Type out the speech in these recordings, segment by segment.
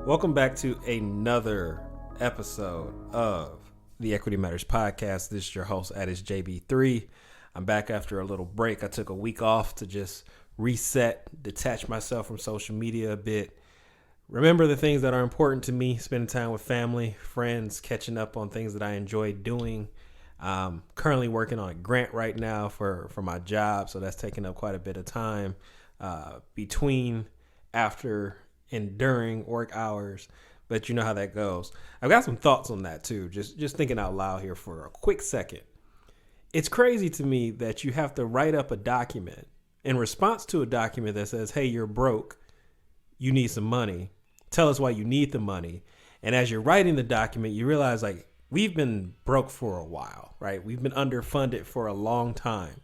Welcome back to another episode of the Equity Matters Podcast. This is your host, JB3. I'm back after a little break. I took a week off to just reset, detach myself from social media a bit. Remember the things that are important to me, spending time with family, friends, catching up on things that I enjoy doing. Currently working on a grant right now for my job, so that's taking up quite a bit of time between, after, and during work hours, but you know how that goes. I've got some thoughts on that too. Just thinking out loud here for a quick second. It's crazy to me that you have to write up a document in response to a document that says, hey, you're broke, you need some money, tell us why you need the money. And as you're writing the document, you realize like we've been broke for a while, right? We've been underfunded for a long time.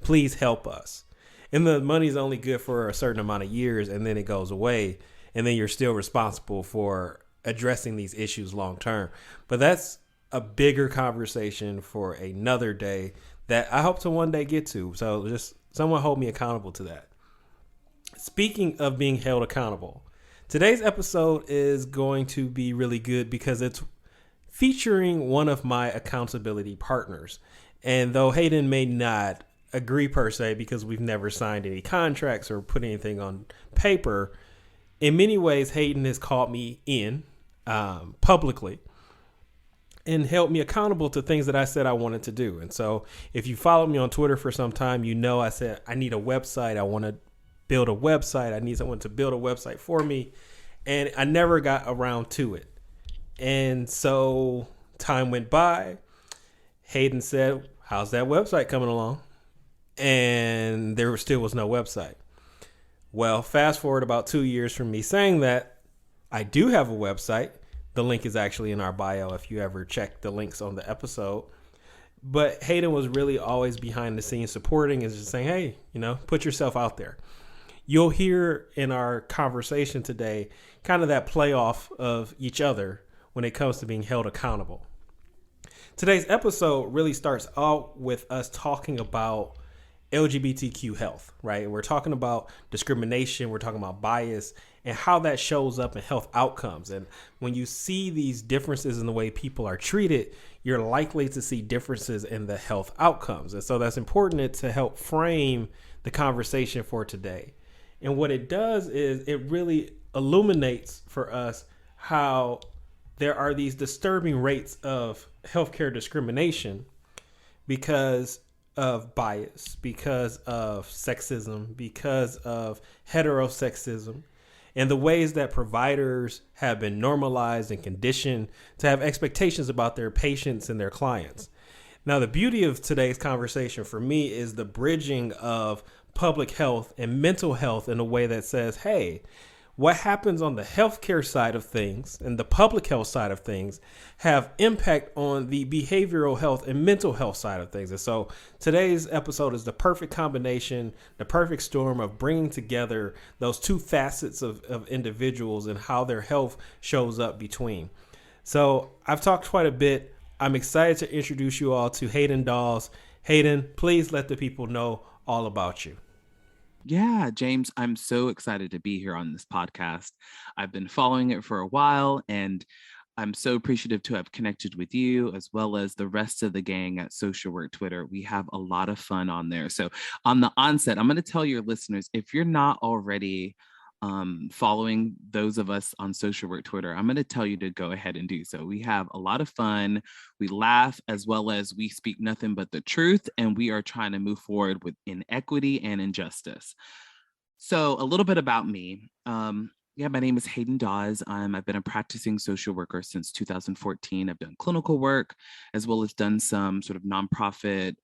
Please help us. And the money's only good for a certain amount of years and then it goes away. And then you're still responsible for addressing these issues long term. But that's a bigger conversation for another day that I hope to one day get to. So just someone hold me accountable to that. Speaking of being held accountable, today's episode is going to be really good because it's featuring one of my accountability partners. And though Hayden may not agree per se because we've never signed any contracts or put anything on paper, in many ways, Hayden has called me in publicly and held me accountable to things that I said I wanted to do. And so if you followed me on Twitter for some time, you know I said I need a website. I want to build a website. I need someone to build a website for me. And I never got around to it. And so time went by. Hayden said, how's that website coming along? And there still was no website. Well, fast forward about 2 years from me saying that, I do have a website. The link is actually in our bio if you ever check the links on the episode. But Hayden was really always behind the scenes supporting and just saying, hey, put yourself out there. You'll hear in our conversation today kind of that playoff of each other when it comes to being held accountable. Today's episode really starts out with us talking about LGBTQ health, right? We're talking about discrimination, we're talking about bias, and how that shows up in health outcomes. And when you see these differences in the way people are treated, you're likely to see differences in the health outcomes. And so that's important to help frame the conversation for today. And what it does is it really illuminates for us how there are these disturbing rates of healthcare discrimination because of bias, because of sexism, because of heterosexism, and the ways that providers have been normalized and conditioned to have expectations about their patients and their clients. Now, the beauty of today's conversation for me is the bridging of public health and mental health in a way that says, hey, what happens on the healthcare side of things and the public health side of things have impact on the behavioral health and mental health side of things. And so today's episode is the perfect combination, the perfect storm of bringing together those two facets of individuals and how their health shows up between. So I've talked quite a bit. I'm excited to introduce you all to Hayden Dawes. Hayden, please let the people know all about you. Yeah, James, I'm so excited to be here on this podcast. I've been following it for a while, and I'm so appreciative to have connected with you as well as the rest of the gang at Social Work Twitter. We have a lot of fun on there. So on the onset, I'm going to tell your listeners, if you're not already following those of us on Social Work Twitter, I'm going to tell you to go ahead and do so. We have a lot of fun. We laugh as well as we speak nothing but the truth, and we are trying to move forward with inequity and injustice. So a little bit about me. My name is Hayden Dawes. I've been a practicing social worker since 2014. I've done clinical work as well as done some sort of nonprofit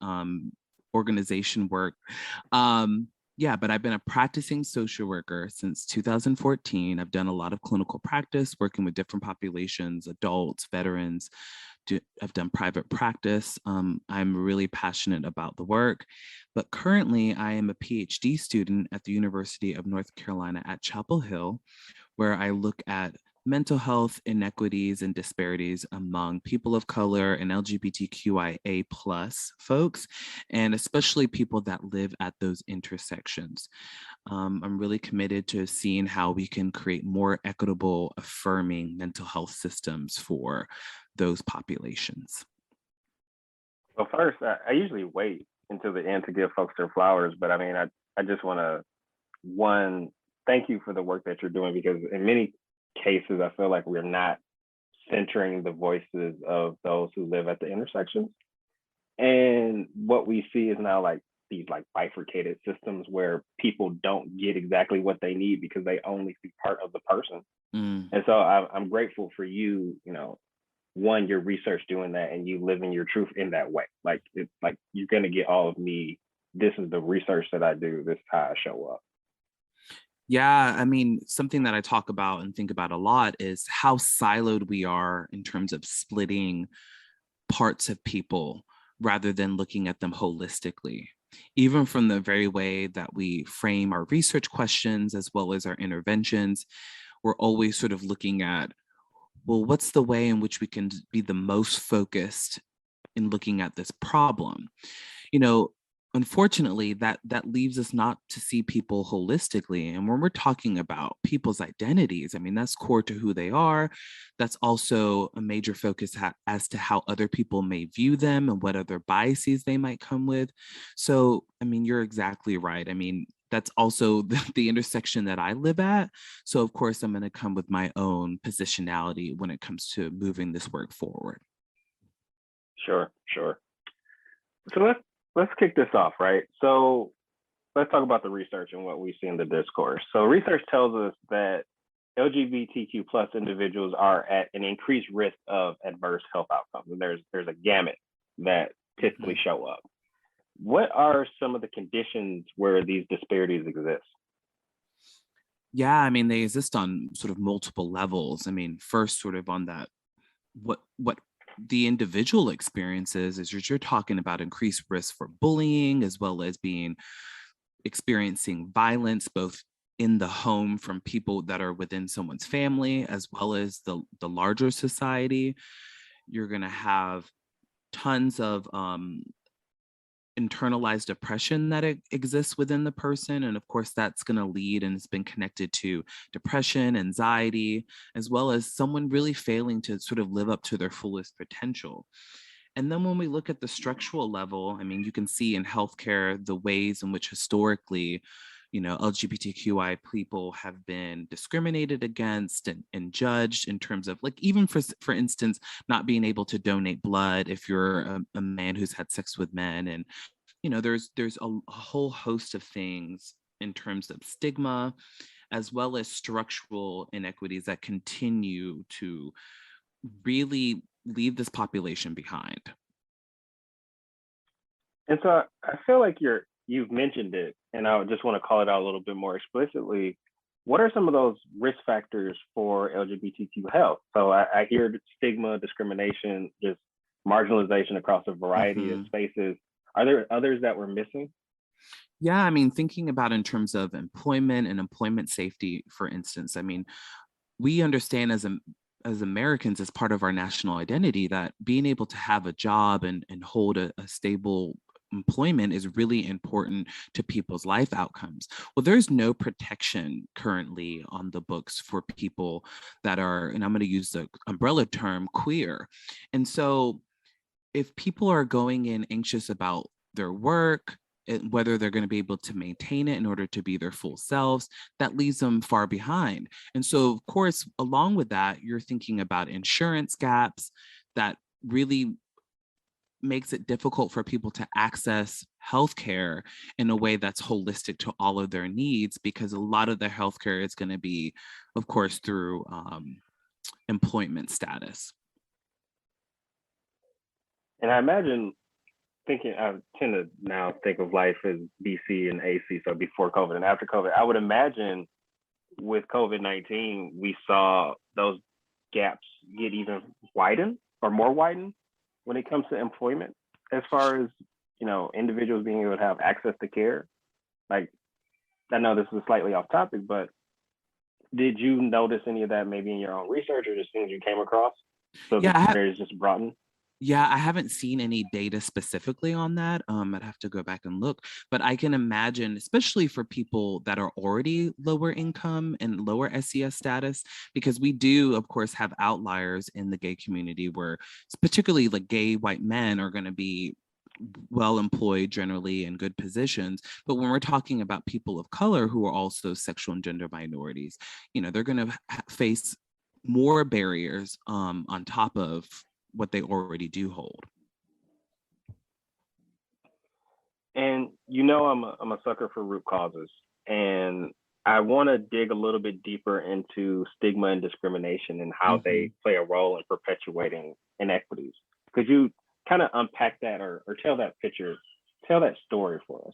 organization work. But I've been a practicing social worker since 2014. I've done a lot of clinical practice, working with different populations, adults, veterans. I've done private practice. I'm really passionate about the work, but currently I am a PhD student at the University of North Carolina at Chapel Hill, where I look at mental health inequities and disparities among people of color and LGBTQIA plus folks, and especially people that live at those intersections. I'm really committed to seeing how we can create more equitable, affirming mental health systems for those populations. Well, first, I usually wait until the end to give folks their flowers, but I mean, I just want to, one, thank you for the work that you're doing, because in many cases, I feel like we're not centering the voices of those who live at the intersections. And what we see is now like these like bifurcated systems where people don't get exactly what they need because they only see part of the person. And so I'm grateful for you, you know, one, your research doing that and you living your truth in that way. Like it's like you're gonna get all of me. This is the research that I do. This is how I show up. Yeah, I mean, something that I talk about and think about a lot is how siloed we are in terms of splitting parts of people rather than looking at them holistically. Even from the very way that we frame our research questions as well as our interventions, we're always sort of looking at, well, what's the way in which we can be the most focused in looking at this problem? You know, unfortunately, that leaves us not to see people holistically. And when we're talking about people's identities, I mean, that's core to who they are. That's also a major focus as to how other people may view them and what other biases they might come with. So, I mean, you're exactly right. I mean, that's also the intersection that I live at. So, of course, I'm going to come with my own positionality when it comes to moving this work forward. Sure, sure. So let's kick this off, right? So let's talk about the research and what we see in the discourse. So research tells us that LGBTQ plus individuals are at an increased risk of adverse health outcomes. And there's a gamut that typically show up. What are some of the conditions where these disparities exist? Yeah, I mean, they exist on sort of multiple levels. I mean, first, sort of on that, what the individual experiences is you're talking about increased risk for bullying as well as experiencing violence both in the home from people that are within someone's family as well as the larger society. You're going to have tons of internalized depression that exists within the person. And of course, that's going to lead and it's been connected to depression, anxiety, as well as someone really failing to sort of live up to their fullest potential. And then when we look at the structural level, I mean, you can see in healthcare the ways in which historically, you know, LGBTQI people have been discriminated against and judged in terms of like, even for instance, not being able to donate blood if you're a man who's had sex with men. And, you know, there's a whole host of things in terms of stigma, as well as structural inequities that continue to really leave this population behind. And so I feel like you've mentioned it, and I just want to call it out a little bit more explicitly. What are some of those risk factors for LGBTQ health? So I hear stigma, discrimination, just marginalization across a variety of spaces. Are there others that we're missing? Yeah, I mean, thinking about in terms of employment and employment safety, for instance, I mean, we understand as Americans, as part of our national identity, that being able to have a job and hold a stable employment is really important to people's life outcomes. Well, there's no protection currently on the books for people that are, and I'm going to use the umbrella term, queer. And so if people are going in anxious about their work, whether they're going to be able to maintain it in order to be their full selves, that leaves them far behind. And so, of course, along with that, you're thinking about insurance gaps that really makes it difficult for people to access healthcare in a way that's holistic to all of their needs, because a lot of their healthcare is going to be, of course, through employment status. And I imagine I tend to now think of life as BC and AC, so before COVID and after COVID. I would imagine with COVID-19, we saw those gaps get even widened or more widened when it comes to employment, as far as, you know, individuals being able to have access to care. Like, I know this is slightly off topic, but Did you notice any of that maybe in your own research or just things you came across? So Yeah, the barriers just broadened? Yeah, I haven't seen any data specifically on that. I'd have to go back and look, but I can imagine, especially for people that are already lower income and lower SES status, because we do, of course, have outliers in the gay community where particularly like gay white men are going to be well employed generally in good positions. But when we're talking about people of color who are also sexual and gender minorities, they're going to face more barriers on top of what they already do hold. And I'm a sucker for root causes, and I want to dig a little bit deeper into stigma and discrimination and how they play a role in perpetuating inequities. Could you kind of unpack that or tell that story for us?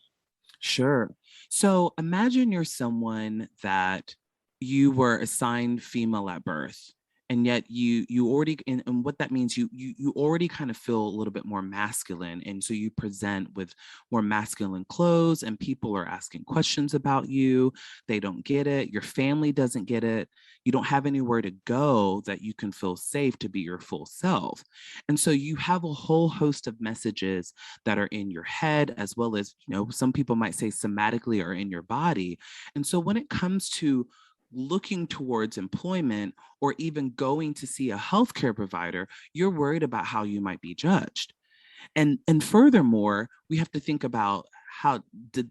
Sure. So imagine you're someone that you were assigned female at birth, and yet you already, and what that means, you already kind of feel a little bit more masculine, and so you present with more masculine clothes, and people are asking questions about you. They don't get it. Your family doesn't get it. You don't have anywhere to go that you can feel safe to be your full self. And so you have a whole host of messages that are in your head, as well as, some people might say somatically are in your body. And so when it comes to looking towards employment or even going to see a healthcare provider, you're worried about how you might be judged. And furthermore, we have to think about how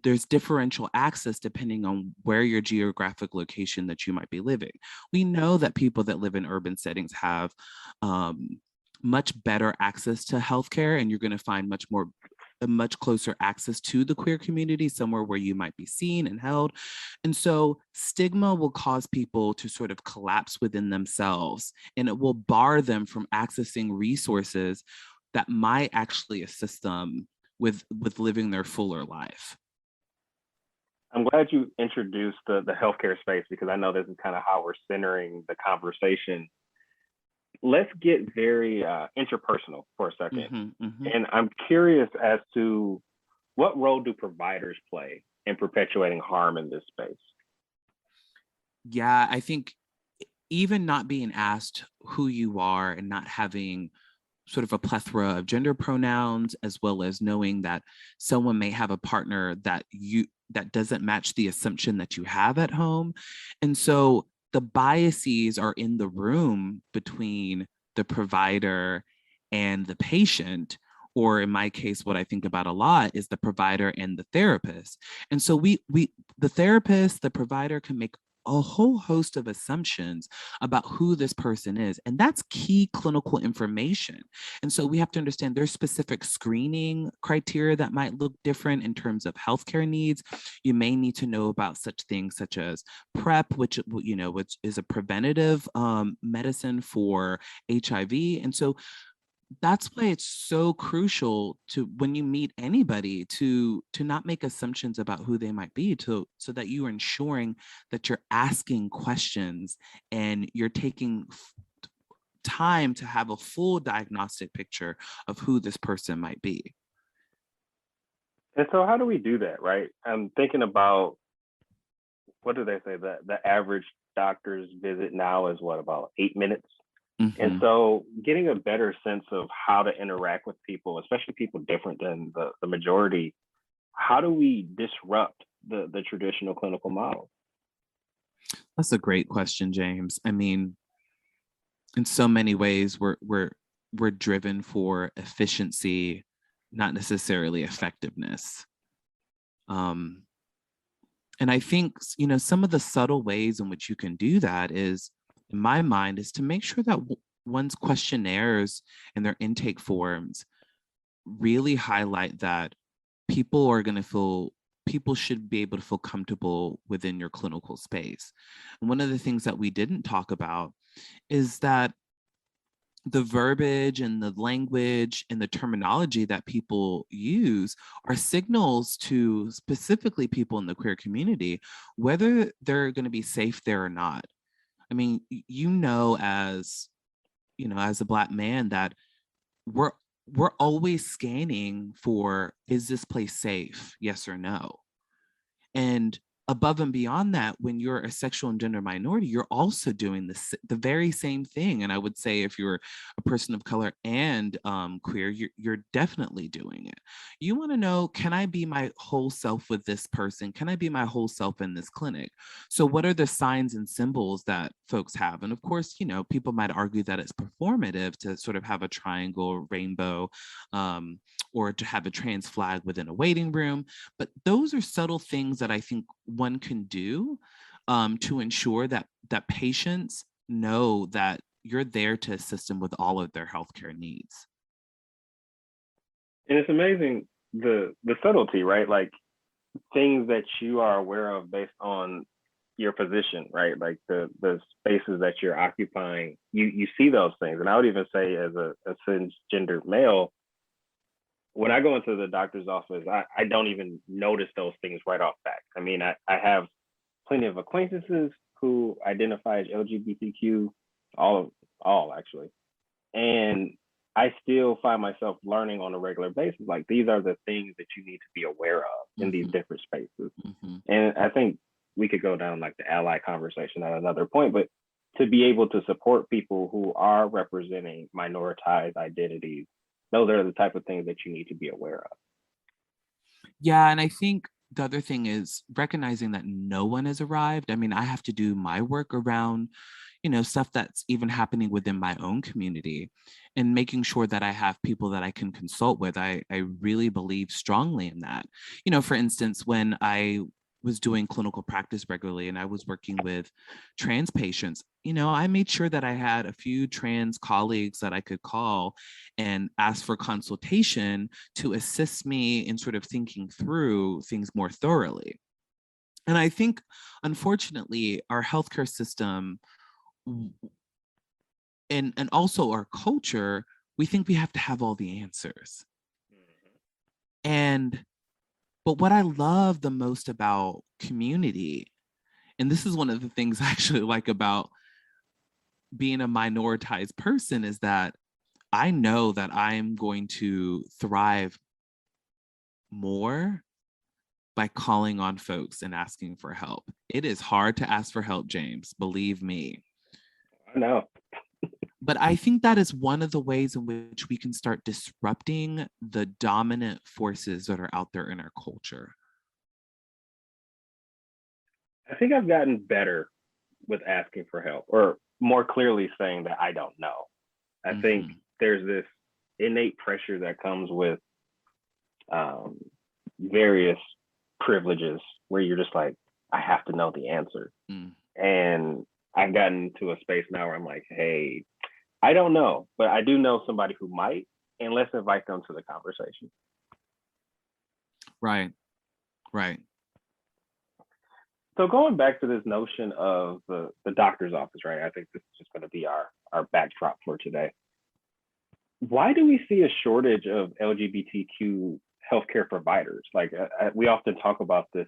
there's differential access depending on where your geographic location that you might be living. We know that people that live in urban settings have much better access to healthcare, and you're going to find a much closer access to the queer community, somewhere where you might be seen and held. And so stigma will cause people to sort of collapse within themselves, and it will bar them from accessing resources that might actually assist them with living their fuller life. I'm glad you introduced the healthcare space, because I know this is kind of how we're centering the conversation. Let's get very interpersonal for a second. And I'm curious as to what role do providers play in perpetuating harm in this space? Yeah, I think even not being asked who you are and not having sort of a plethora of gender pronouns, as well as knowing that someone may have a partner that doesn't match the assumption that you have at home. And so the biases are in the room between the provider and the patient, or in my case, what I think about a lot is the provider and the therapist. And so the therapist, the provider can make a whole host of assumptions about who this person is. And that's key clinical information. And so we have to understand there's specific screening criteria that might look different in terms of healthcare needs. You may need to know about such things such as PrEP, which is a preventative medicine for HIV. And so that's why it's so crucial to, when you meet anybody, to not make assumptions about who they might be, so that you are ensuring that you're asking questions and you're taking time to have a full diagnostic picture of who this person might be. And so how do we do that, right? I'm thinking about, what do they say? The average doctor's visit now is what, about 8 minutes? And so getting a better sense of how to interact with people, especially people different than the majority, how do we disrupt the traditional clinical model? That's a great question, James. I mean, in so many ways, we're driven for efficiency, not necessarily effectiveness. And I think, some of the subtle ways in which you can do that is, in my mind, is to make sure that one's questionnaires and their intake forms really highlight that people should be able to feel comfortable within your clinical space. And one of the things that we didn't talk about is that the verbiage and the language and the terminology that people use are signals to specifically people in the queer community, whether they're going to be safe there or not. I mean, as a Black man, that we're always scanning for, is this place safe? Yes or no? And above and beyond that, when you're a sexual and gender minority, you're also doing the very same thing. And I would say if you're a person of color and queer, you're definitely doing it. You want to know, can I be my whole self with this person? Can I be my whole self in this clinic? So what are the signs and symbols that folks have? And of course, you know, people might argue that it's performative to sort of have a triangle, rainbow, or to have a trans flag within a waiting room. But those are subtle things that I think one can do to ensure that patients know that you're there to assist them with all of their healthcare needs. And it's amazing the subtlety, right? Like things that you are aware of based on your position, right? Like the spaces that you're occupying, you see those things. And I would even say as a cisgender male, when I go into the doctor's office, I don't even notice those things right off bat. I mean, I have plenty of acquaintances who identify as LGBTQ, all actually. And I still find myself learning on a regular basis. Like these are the things that you need to be aware of in these different spaces. And I think we could go down like the ally conversation at another point, but to be able to support people who are representing minoritized identities, those are the type of things that you need to be aware of. Yeah, and I think the other thing is recognizing that no one has arrived. I mean, I have to do my work around, you know, stuff that's even happening within my own community and making sure that I have people that I can consult with. I really believe strongly in that. You know, for instance, when I was doing clinical practice regularly and I was working with trans patients, you know, I made sure that I had a few trans colleagues that I could call and ask for consultation to assist me in sort of thinking through things more thoroughly. And I think, unfortunately, our healthcare system and also our culture, we think we have to have all the answers. But what I love the most about community, and this is one of the things I actually like about being a minoritized person, is that I know that I'm going to thrive more by calling on folks and asking for help. It is hard to ask for help, James, believe me. I know. But I think that is one of the ways in which we can start disrupting the dominant forces that are out there in our culture. I think I've gotten better with asking for help, or more clearly saying that I don't know. I think there's this innate pressure that comes with various privileges where you're just like, I have to know the answer. And I've gotten to a space now where I'm like, hey, I don't know, but I do know somebody who might, and let's invite them to the conversation. Right. So going back to this notion of the doctor's office, right? I think this is just going to be our backdrop for today. Why do we see a shortage of LGBTQ healthcare providers? Like we often talk about this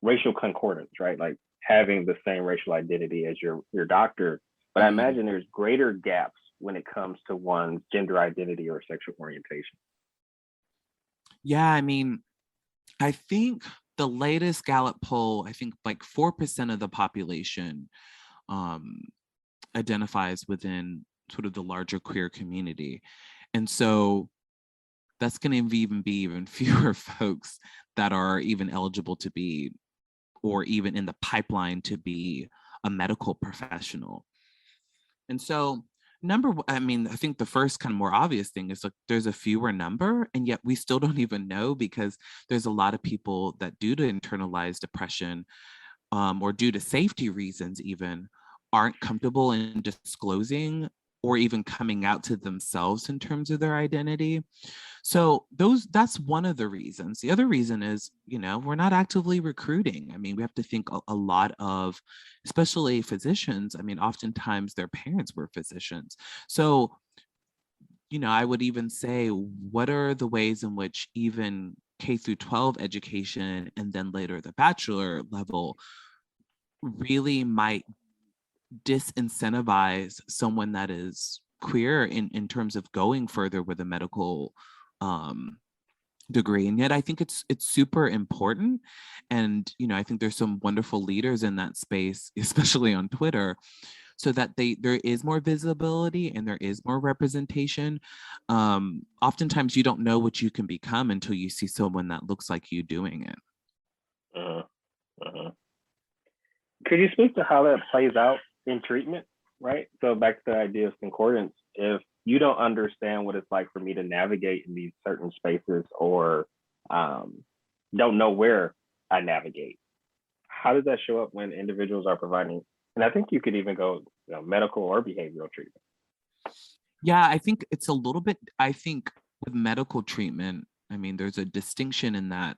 racial concordance, right? Like having the same racial identity as your doctor. But I imagine there's greater gaps when it comes to one's gender identity or sexual orientation. Yeah, I mean, I think the latest Gallup poll, I think like 4% of the population identifies within sort of the larger queer community. And so that's going to be even fewer folks that are even eligible to be, or even in the pipeline to be, a medical professional. And so I think the first kind of more obvious thing is like there's a fewer number, and yet we still don't even know, because there's a lot of people that, due to internalized depression or due to safety reasons even, aren't comfortable in disclosing or even coming out to themselves in terms of their identity. So that's one of the reasons. The other reason is, you know, we're not actively recruiting. I mean, we have to think a lot of, especially physicians. I mean, oftentimes their parents were physicians. So, you know, I would even say, what are the ways in which even K through 12 education and then later the bachelor level really might disincentivize someone that is queer in terms of going further with a medical degree. And yet I think it's super important. And, I think there's some wonderful leaders in that space, especially on Twitter, so that there is more visibility and there is more representation. Oftentimes you don't know what you can become until you see someone that looks like you doing it. Could you speak to how that plays out in treatment, right? So back to the idea of concordance, if you don't understand what it's like for me to navigate in these certain spaces, or don't know where I navigate, how does that show up when individuals are providing? And I think you could even go medical or behavioral treatment. Yeah, I think it's a little bit, I think with medical treatment, I mean, there's a distinction in that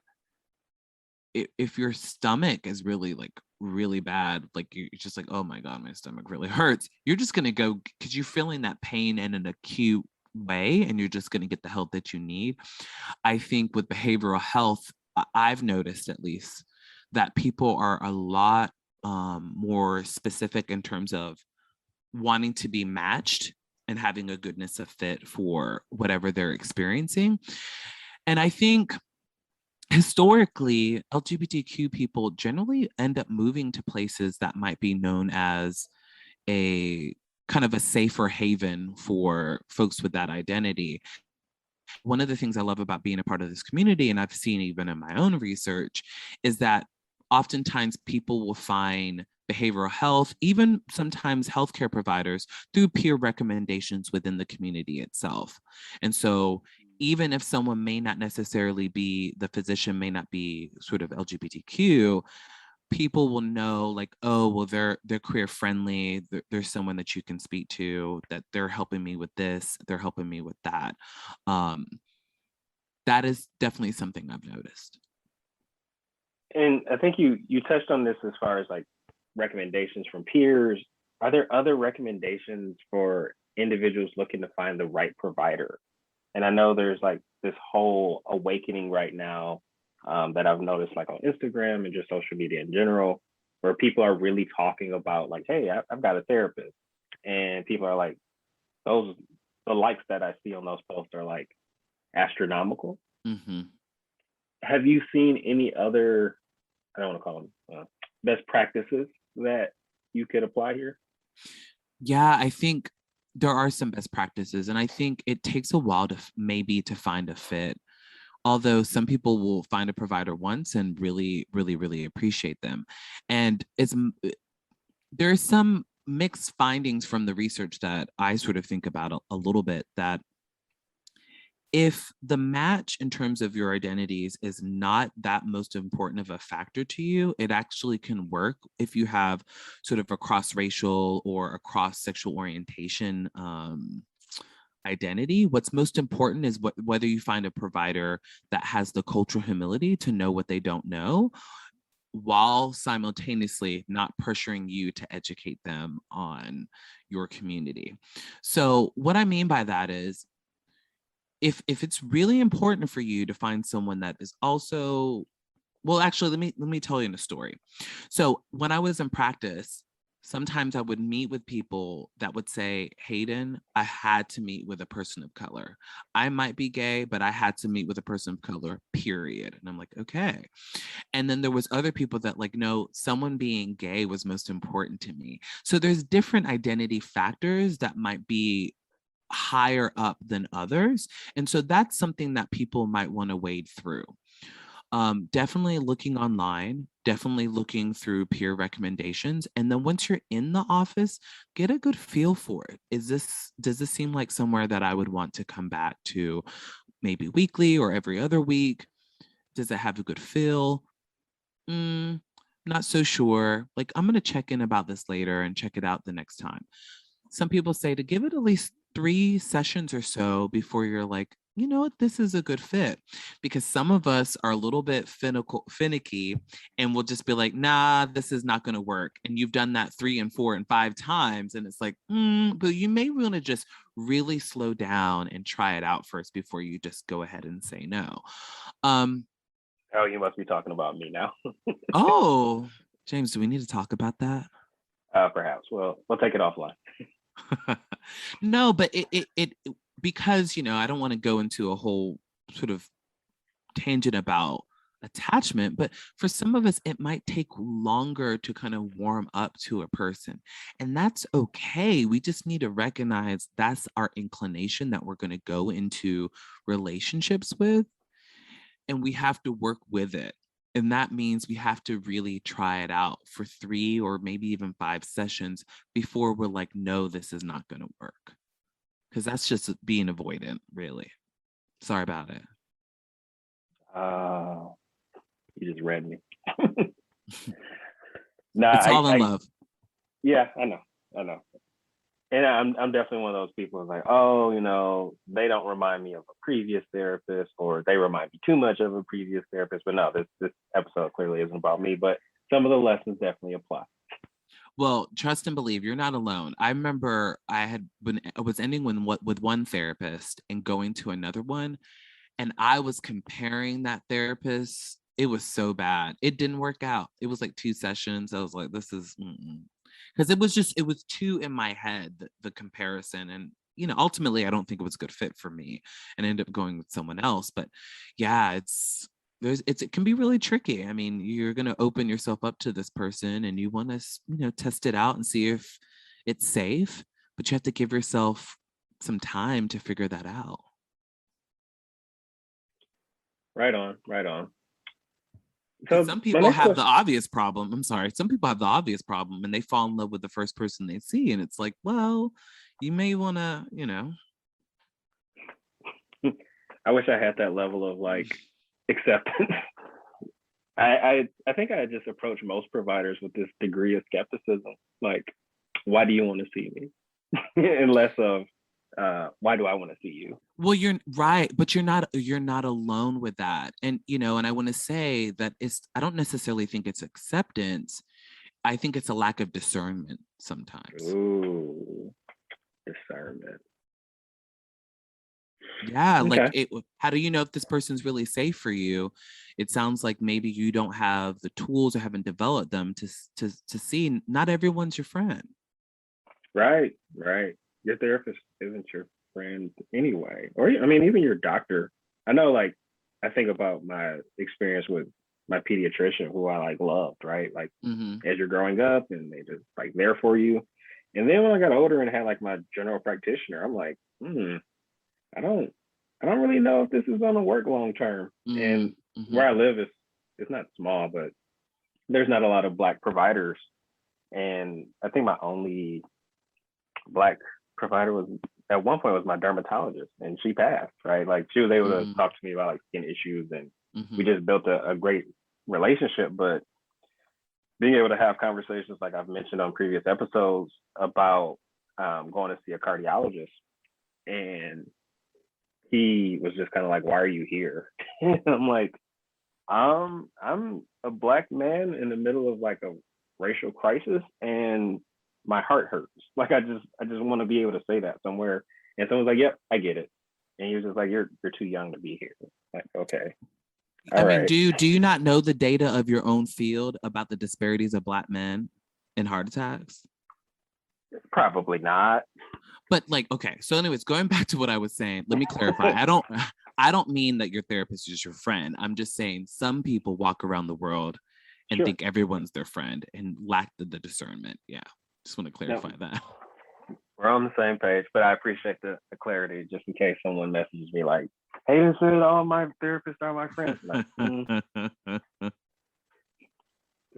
if your stomach is really bad, like you're just like, oh my God, my stomach really hurts, you're just going to go because you're feeling that pain in an acute way, and you're just going to get the help that you need. I think with behavioral health, I've noticed at least that people are a lot more specific in terms of wanting to be matched and having a goodness of fit for whatever they're experiencing. And I think historically, LGBTQ people generally end up moving to places that might be known as a kind of a safer haven for folks with that identity. One of the things I love about being a part of this community, and I've seen even in my own research, is that oftentimes people will find behavioral health, even sometimes healthcare providers, through peer recommendations within the community itself. And so even if someone may not necessarily be, the physician may not be sort of LGBTQ, people will know like, oh, well, they're queer friendly. There's someone that you can speak to, that they're helping me with this, they're helping me with that. That is definitely something I've noticed. And I think you touched on this as far as like recommendations from peers. Are there other recommendations for individuals looking to find the right provider? And I know there's like this whole awakening right now that I've noticed like on Instagram and just social media in general, where people are really talking about like, hey, I've got a therapist. And people are like, the likes that I see on those posts are like astronomical. Mm-hmm. Have you seen any other, I don't want to call them best practices that you could apply here? Yeah, I think there are some best practices, and I think it takes a while to maybe to find a fit. Although some people will find a provider once and really, really, really appreciate them. And there's some mixed findings from the research that I sort of think about a little bit, that if the match in terms of your identities is not that most important of a factor to you, it actually can work if you have sort of a cross-racial or a cross-sexual orientation identity. What's most important is whether you find a provider that has the cultural humility to know what they don't know, while simultaneously not pressuring you to educate them on your community. So what I mean by that is, if it's really important for you to find someone that is also, well, actually, let me tell you a story. So when I was in practice, sometimes I would meet with people that would say, Hayden, I had to meet with a person of color. I might be gay, but I had to meet with a person of color, period. And I'm like, okay. And then there was other people that like, no, someone being gay was most important to me. So there's different identity factors that might be higher up than others. And so that's something that people might want to wade through. Definitely looking online, definitely looking through peer recommendations. And then once you're in the office, get a good feel for it. Does this seem like somewhere that I would want to come back to maybe weekly or every other week? Does it have a good feel? Not so sure. Like, I'm going to check in about this later and check it out the next time. Some people say to give it at least 3 sessions or so before you're like, you know what, this is a good fit. Because some of us are a little bit finicky and we'll just be like, nah, this is not going to work. And you've done that 3 and 4 and 5 times. And it's like, but you may want to just really slow down and try it out first before you just go ahead and say no. Oh, you must be talking about me now. Oh, James, do we need to talk about that? Perhaps. Well, we'll take it offline. No, but it because, I don't want to go into a whole sort of tangent about attachment, but for some of us, it might take longer to kind of warm up to a person. And that's okay. We just need to recognize that's our inclination that we're going to go into relationships with, and we have to work with it. And that means we have to really try it out for 3 or maybe even 5 sessions before we're like, no, this is not going to work. Because that's just being avoidant, really. Sorry about it. You just read me. It's all in love. Yeah, I know. And I'm definitely one of those people who's like, oh, you know, they don't remind me of a previous therapist, or they remind me too much of a previous therapist. But no, this episode clearly isn't about me, but some of the lessons definitely apply. Well, trust and believe, you're not alone. I remember I was ending with one therapist and going to another one, and I was comparing that therapist. It was so bad. It didn't work out. It was like 2 sessions. I was like, this is, because it was too in my head, the comparison. And, you know, ultimately, I don't think it was a good fit for me, and I ended up going with someone else. But yeah, it can be really tricky. I mean, you're going to open yourself up to this person and you want to, you know, test it out and see if it's safe, but you have to give yourself some time to figure that out. Right on. So some people have the obvious problem. I'm sorry. Some people have the obvious problem and they fall in love with the first person they see. And it's like, well, you may want to, you know. I wish I had that level of like acceptance. I think I just approach most providers with this degree of skepticism. Like, why do you want to see me? And less of, why do I want to see you? Well, you're right, but you're not alone with that. And, you know, and I want to say that I don't necessarily think it's acceptance. I think it's a lack of discernment sometimes. Ooh, discernment. Yeah, okay. Like how do you know if this person's really safe for you? It sounds like maybe you don't have the tools or haven't developed them to see not everyone's your friend. Right. Your therapist isn't your friend anyway. Or I mean, even your doctor. I know, like, I think about my experience with my pediatrician, who I like loved, right? Like as you're growing up and they just like there for you. And then when I got older and had like my general practitioner, I'm like, I don't really know if this is going to work long term. And where I live it's not small, but there's not a lot of Black providers. And I think my only Black provider was at one point was my dermatologist, and she passed, right? Like she was able to talk to me about like skin issues, and we just built a great relationship. But being able to have conversations like I've mentioned on previous episodes about going to see a cardiologist, and he was just kind of like, why are you here? And I'm like, I'm a Black man in the middle of like a racial crisis, and my heart hurts. Like I just want to be able to say that somewhere. And someone's like, yep, I get it. And you're just like, you're too young to be here. Like, okay. I mean, do you not know the data of your own field about the disparities of Black men in heart attacks? Probably not. But like, okay. So anyways, going back to what I was saying, let me clarify. I don't mean that your therapist is your friend. I'm just saying some people walk around the world and think everyone's their friend and lack the discernment. Yeah. Just want to clarify that. We're on the same page, but I appreciate the clarity just in case someone messages me like, Hayden said all my therapists are my friends. Like,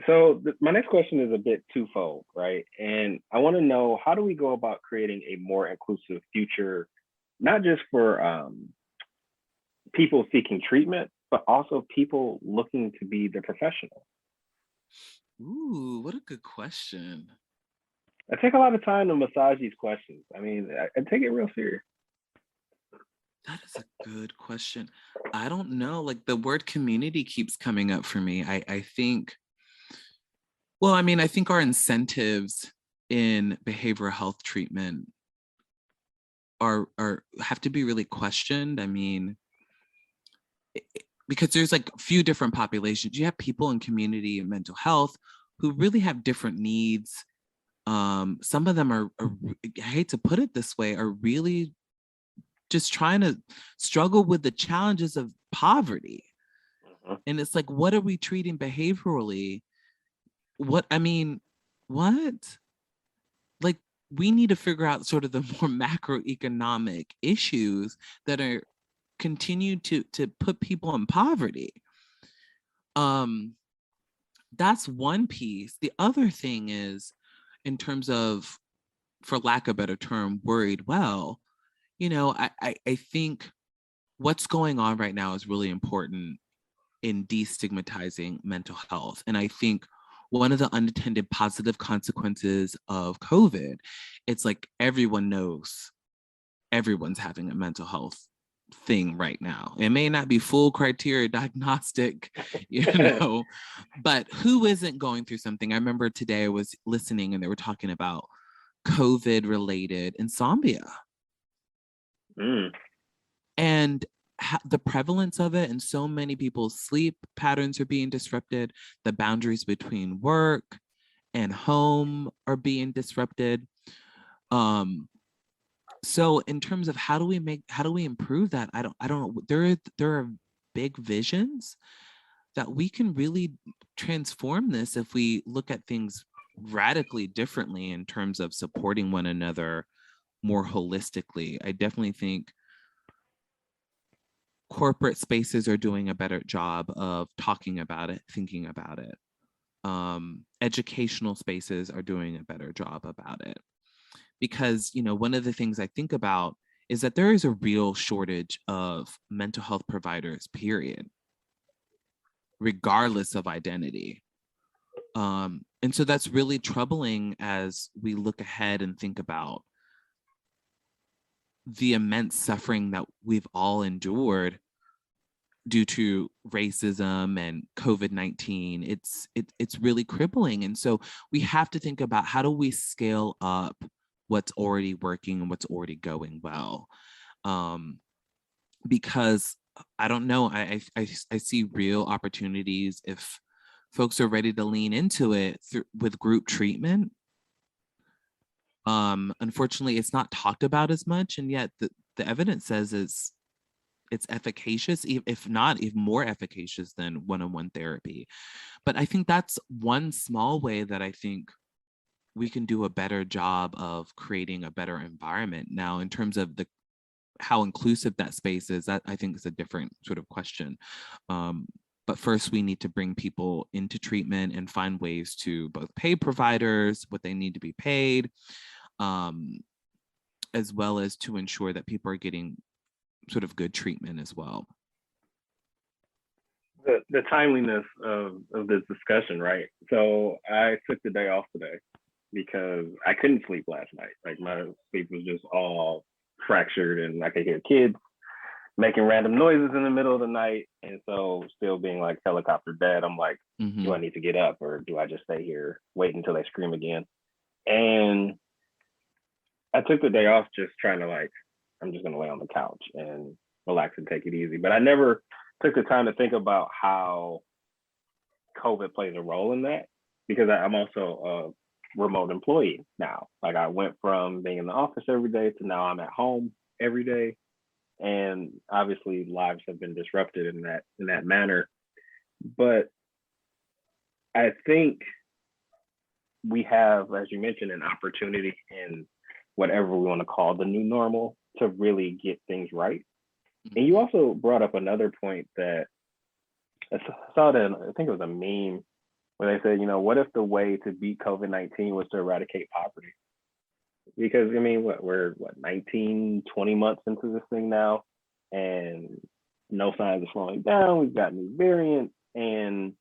So my next question is a bit twofold, right? And I want to know, how do we go about creating a more inclusive future, not just for people seeking treatment, but also people looking to be the professional? Ooh, what a good question. I take a lot of time to massage these questions. I mean, I take it real serious. That is a good question. I don't know. Like the word community keeps coming up for me. I think, well, I mean, I think our incentives in behavioral health treatment are have to be really questioned. I mean, because there's like a few different populations. You have people in community and mental health who really have different needs. Some of them are, I hate to put it this way, are really just trying to struggle with the challenges of poverty. And it's like, what are we treating behaviorally? What like, we need to figure out sort of the more macroeconomic issues that are continue to put people in poverty. That's one piece. The other thing is, in terms of, for lack of a better term, worried well, I think what's going on right now is really important in destigmatizing mental health. And I think one of the unintended positive consequences of COVID, it's like everyone knows everyone's having a mental health thing right now. It may not be full criteria diagnostic, but who isn't going through something? I remember today I was listening and they were talking about COVID related insomnia. And the prevalence of it, and so many people's sleep patterns are being disrupted. The boundaries between work and home are being disrupted. So in terms of how do we improve that? I don't know. There are big visions that we can really transform this if we look at things radically differently in terms of supporting one another more holistically. I definitely think corporate spaces are doing a better job of talking about it, thinking about it. Educational spaces are doing a better job about it. Because, one of the things I think about is that there is a real shortage of mental health providers, period, regardless of identity. And so that's really troubling as we look ahead and think about the immense suffering that we've all endured due to racism and COVID-19. It's really crippling. And so we have to think about, how do we scale up what's already working and what's already going well? Because I don't know, I see real opportunities if folks are ready to lean into it with group treatment. Unfortunately, it's not talked about as much, and yet the evidence says it's efficacious, if not even more efficacious than one-on-one therapy. But I think that's one small way that I think we can do a better job of creating a better environment. Now, in terms of how inclusive that space is, that I think is a different sort of question. But first, we need to bring people into treatment and find ways to both pay providers what they need to be paid, as well as to ensure that people are getting sort of good treatment as well. The timeliness of this discussion, right? So I took the day off today because I couldn't sleep last night. Like, my sleep was just all fractured, and I could hear kids making random noises in the middle of the night. And so, still being like helicopter dead, I'm like, do I need to get up, or do I just stay here, wait until they scream again? And I took the day off just trying to, like, I'm just going to lay on the couch and relax and take it easy. But I never took the time to think about how COVID plays a role in that, because I'm also a remote employee now. Like, I went from being in the office every day to now I'm at home every day. And obviously lives have been disrupted in that manner. But I think we have, as you mentioned, an opportunity in whatever we want to call the new normal to really get things right. And you also brought up another point that I saw that, I think it was a meme where they said, what if the way to beat COVID-19 was to eradicate poverty? Because, I mean, we're 19, 20 months into this thing now, and no signs of slowing down. We've got new variants. And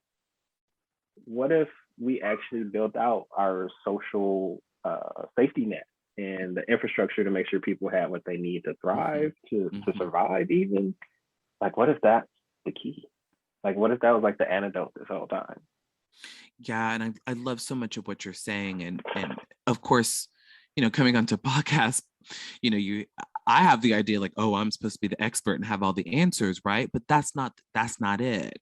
what if we actually built out our social safety net and the infrastructure to make sure people have what they need to thrive, to survive even? Like, what if that's the key? Like, what if that was like the antidote this whole time? Yeah, and I love so much of what you're saying. And of course, coming onto podcast, I have the idea like, oh, I'm supposed to be the expert and have all the answers, right? But that's not it.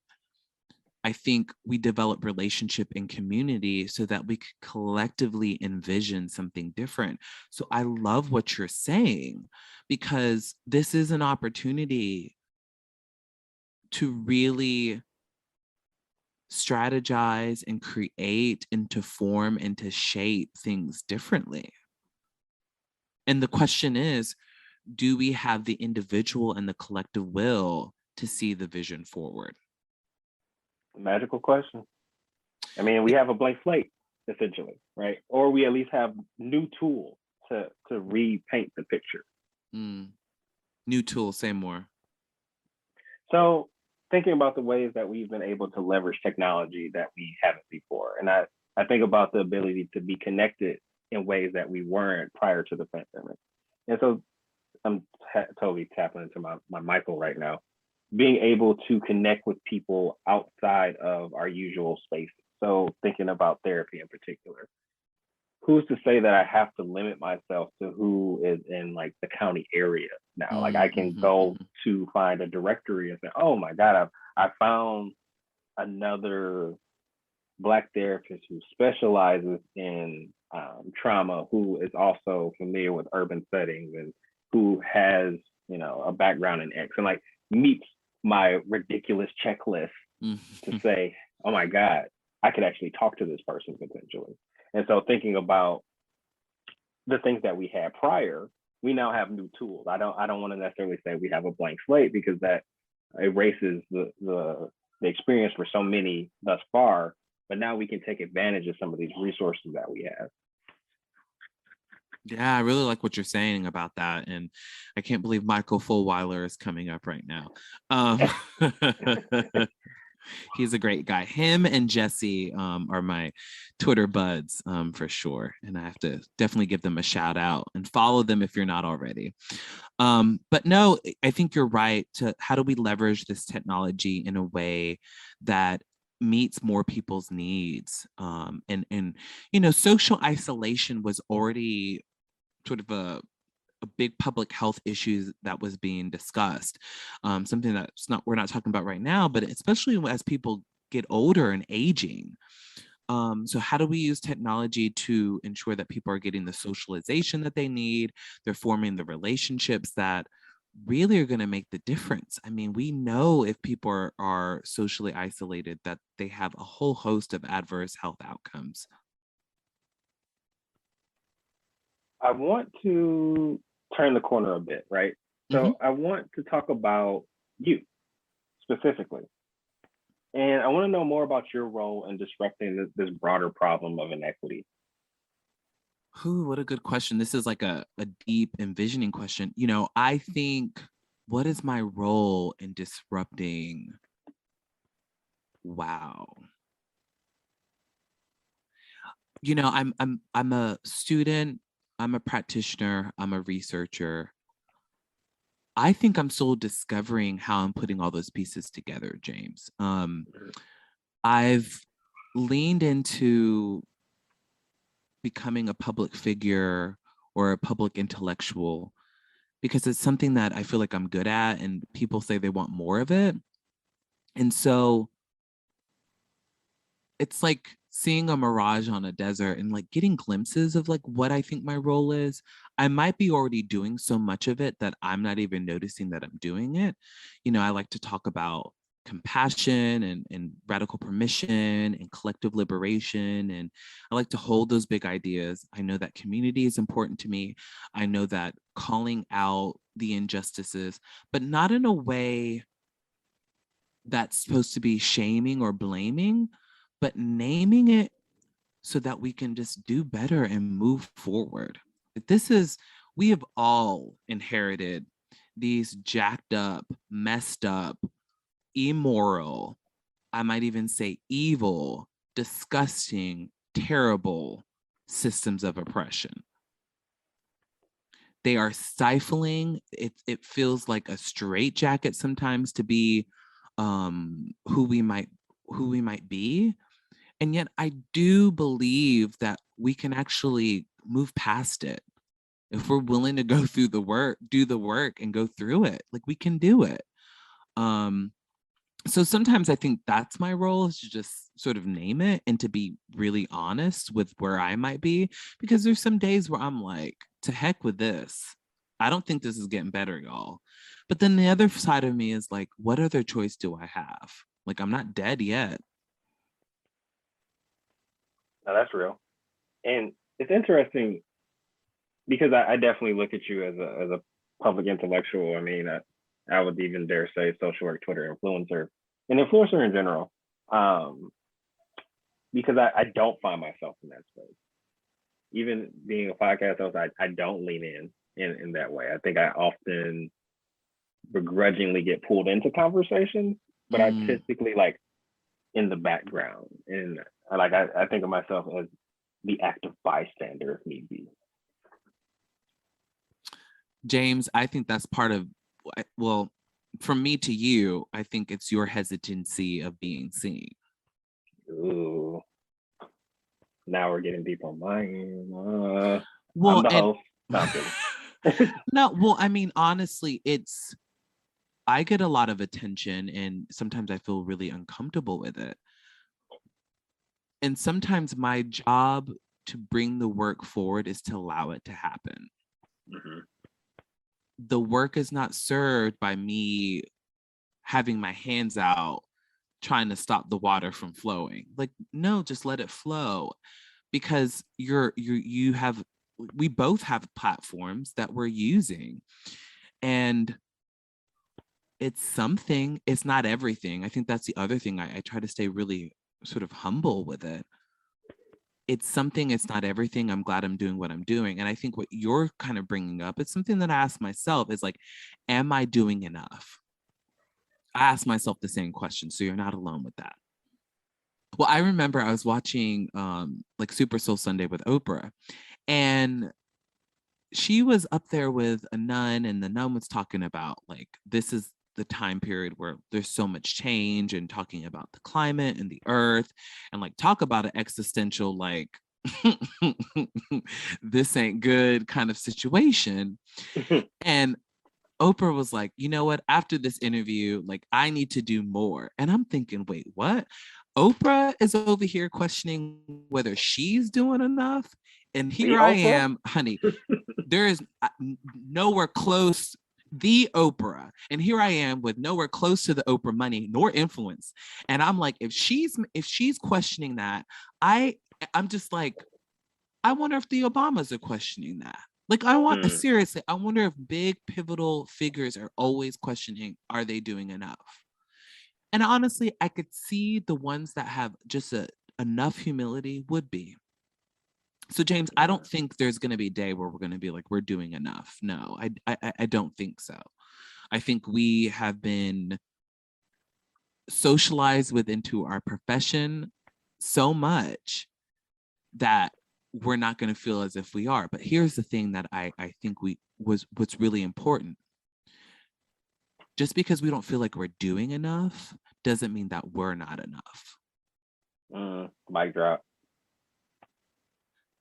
I think we develop relationship and community so that we could collectively envision something different. So I love what you're saying, because this is an opportunity to really strategize and create and to form and to shape things differently. And the question is, do we have the individual and the collective will to see the vision forward? Magical question. I mean, we have a blank slate, essentially, right? Or we at least have new tools to repaint the picture. New tools, say more. So thinking about the ways that we've been able to leverage technology that we haven't before. And I think about the ability to be connected in ways that we weren't prior to the pandemic. And so I'm totally tapping into my Michael right now, being able to connect with people outside of our usual spaces. So thinking about therapy in particular, who's to say that I have to limit myself to who is in like the county area now? Like I can go to find a directory and say, oh my God, I found another Black therapist who specializes in trauma, who is also familiar with urban settings and who has, you know, a background in X and like meets my ridiculous checklist to say, oh my God, I could actually talk to this person potentially. And so thinking about the things that we had prior, we now have new tools. I don't want to necessarily say we have a blank slate because that erases the experience for so many thus far, but now we can take advantage of some of these resources that we have. Yeah, I really like what you're saying about that. And I can't believe Michael Fulweiler is coming up right now. He's a great guy. Him and Jesse are my Twitter buds for sure. And I have to definitely give them a shout out and follow them if you're not already. But no, I think you're right. How do we leverage this technology in a way that meets more people's needs? And you know, social isolation was already sort of a big public health issue that was being discussed. Something we're not talking about right now, but especially as people get older and aging. So how do we use technology to ensure that people are getting the socialization that they need? They're forming the relationships that really are going to make the difference. I mean, we know if people are socially isolated that they have a whole host of adverse health outcomes. I want to turn the corner a bit, right? So I want to talk about you specifically. And I want to know more about your role in disrupting this broader problem of inequity. Ooh, what a good question. This is like a deep envisioning question. You know, I think, what is my role in disrupting? Wow. You know, I'm a student, I'm a practitioner, I'm a researcher. I think I'm still discovering how I'm putting all those pieces together, James. I've leaned into becoming a public figure or a public intellectual because it's something that I feel like I'm good at and people say they want more of it. And so it's like seeing a mirage on a desert and like getting glimpses of like what I think my role is. I might be already doing so much of it that I'm not even noticing that I'm doing it. You know, I like to talk about compassion and radical permission and collective liberation. And I like to hold those big ideas. I know that community is important to me. I know that calling out the injustices, but not in a way that's supposed to be shaming or blaming, but naming it so that we can just do better and move forward. We have all inherited these jacked up, messed up, immoral, I might even say evil, disgusting, terrible systems of oppression. They are stifling. It feels like a straitjacket sometimes to be who we might be. And yet I do believe that we can actually move past it. If we're willing to go through the work, do the work and go through it, like we can do it. So sometimes I think that's my role, is to just sort of name it and to be really honest with where I might be, because there's some days where I'm like, to heck with this. I don't think this is getting better, y'all. But then the other side of me is like, what other choice do I have? Like, I'm not dead yet. No, that's real. And it's interesting because I definitely look at you as a public intellectual. I mean, I would even dare say social work, Twitter influencer, an influencer in general, because I don't find myself in that space. Even being a podcast host, I don't lean in that way. I think I often begrudgingly get pulled into conversations, but I typically like in the background, and I think of myself as the active bystander if need be. James, I think that's part of, well, from me to you, I think it's your hesitancy of being seen. Ooh. Now we're getting deep on mine. Well, I'm the host. No, well, I mean, honestly, I get a lot of attention and sometimes I feel really uncomfortable with it. And sometimes my job to bring the work forward is to allow it to happen. Mm-hmm. The work is not served by me having my hands out trying to stop the water from flowing. Like, no, just let it flow, because we both have platforms that we're using, and it's something, it's not everything. I think that's the other thing. I try to stay really sort of humble with it. It's something, it's not everything. I'm glad I'm doing what I'm doing. And I think what you're kind of bringing up, it's something that I ask myself is like, am I doing enough? I ask myself the same question. So you're not alone with that. Well, I remember I was watching like Super Soul Sunday with Oprah, and she was up there with a nun, and the nun was talking about like, this is the time period where there's so much change, and talking about the climate and the earth, and like talk about an existential, like this ain't good kind of situation. And Oprah was like, you know what, after this interview, like I need to do more. And I'm thinking, wait, what? Oprah is over here questioning whether she's doing enough. And here I am, honey, there is nowhere close, the Oprah. And here I am with nowhere close to the Oprah money nor influence. And I'm like, if she's questioning that, I'm just like, I wonder if the Obamas are questioning that. Like, seriously, I wonder if big pivotal figures are always questioning, are they doing enough? And honestly, I could see the ones that have just enough humility would be. So James, I don't think there's going to be a day where we're going to be like, we're doing enough. No, I don't think so. I think we have been socialized into our profession so much that we're not going to feel as if we are. But here's the thing that I think what's really important. Just because we don't feel like we're doing enough doesn't mean that we're not enough. Mic drop.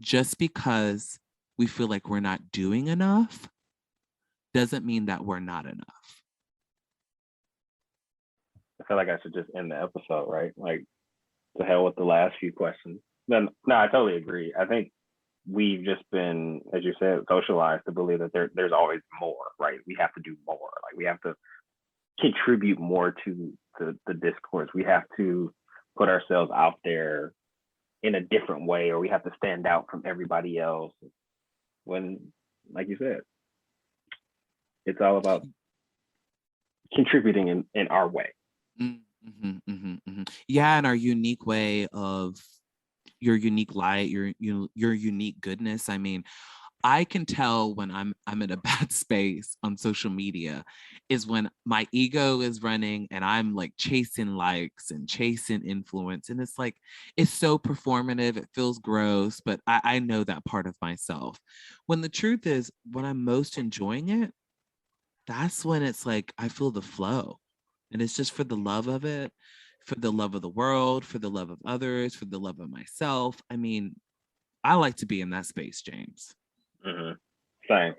Just because we feel like we're not doing enough doesn't mean that we're not enough. I feel like I should just end the episode, right? Like, to hell with the last few questions. No, I totally agree. I think we've just been, as you said, socialized to believe that there's always more, right? We have to do more. Like, we have to contribute more to the discourse. We have to put ourselves out there in a different way, or we have to stand out from everybody else. When, like you said, it's all about contributing in our way. Mm-hmm, mm-hmm, mm-hmm. Yeah, and our unique way of your unique light, your unique goodness. I mean, I can tell when I'm in a bad space on social media is when my ego is running and I'm like chasing likes and chasing influence. And it's like, it's so performative. It feels gross, but I know that part of myself. When the truth is, when I'm most enjoying it, that's when it's like, I feel the flow. And it's just for the love of it, for the love of the world, for the love of others, for the love of myself. I mean, I like to be in that space, James. Mm-hmm. Same.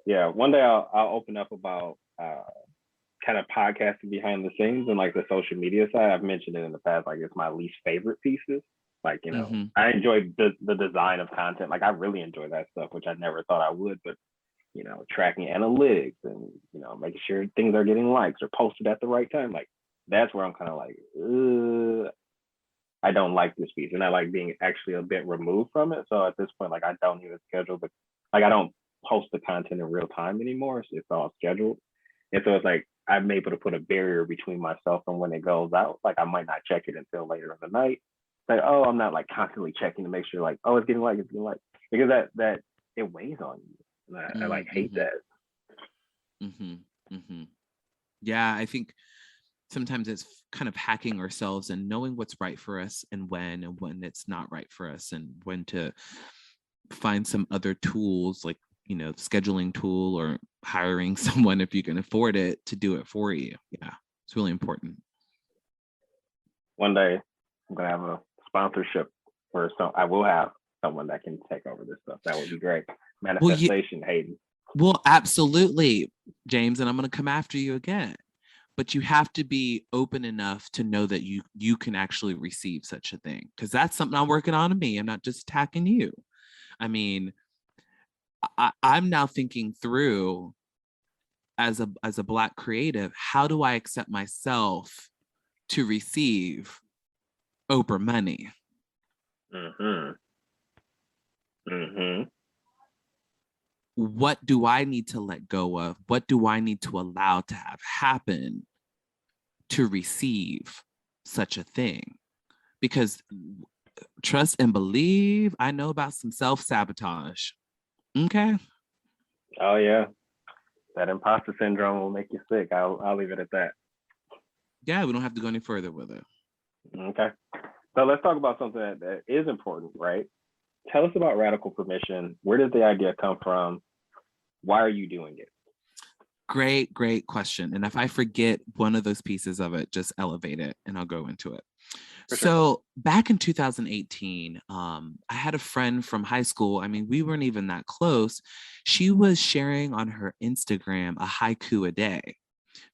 Yeah, one day I'll open up about kind of podcasting behind the scenes and like the social media side. I've mentioned it in the past, like it's my least favorite pieces. Like, you know, I enjoy the design of content. Like, I really enjoy that stuff, which I never thought I would. But, you know, tracking analytics and, you know, making sure things are getting likes or posted at the right time. Like, that's where I'm kind of like, I don't like this piece, and I like being actually a bit removed from it. So at this point, like I don't even schedule the, like I don't post the content in real time anymore. So it's all scheduled, and so it's like I'm able to put a barrier between myself and when it goes out. Like I might not check it until later in the night. Like, oh, I'm not like constantly checking to make sure like, oh, it's getting light, because that it weighs on you. And I like hate that. Yeah, I think sometimes it's kind of hacking ourselves and knowing what's right for us and when it's not right for us, and when to find some other tools, like, you know, scheduling tool or hiring someone if you can afford it to do it for you. Yeah, it's really important. One day I'm gonna have a sponsorship for some. I will have someone that can take over this stuff. That would be great. Manifestation, Hayden. Well, absolutely, James, and I'm going to come after you again. But you have to be open enough to know that you can actually receive such a thing, because that's something I'm working on in me. I'm not just attacking you. I mean, I'm now thinking through, as a Black creative, how do I accept myself to receive Oprah money? What do I need to let go of? What do I need to allow to have happen to receive such a thing? Because trust and believe, I know about some self-sabotage. Okay. Oh yeah. That imposter syndrome will make you sick. I'll leave it at that. Yeah, we don't have to go any further with it. Okay. So let's talk about something that is important, right? Tell us about radical permission. Where did the idea come from? Why are you doing it? Great question. And if I forget one of those pieces of it, just elevate it and I'll go into it. So back in 2018, I had a friend from high school. I mean, we weren't even that close. She was sharing on her Instagram a haiku a day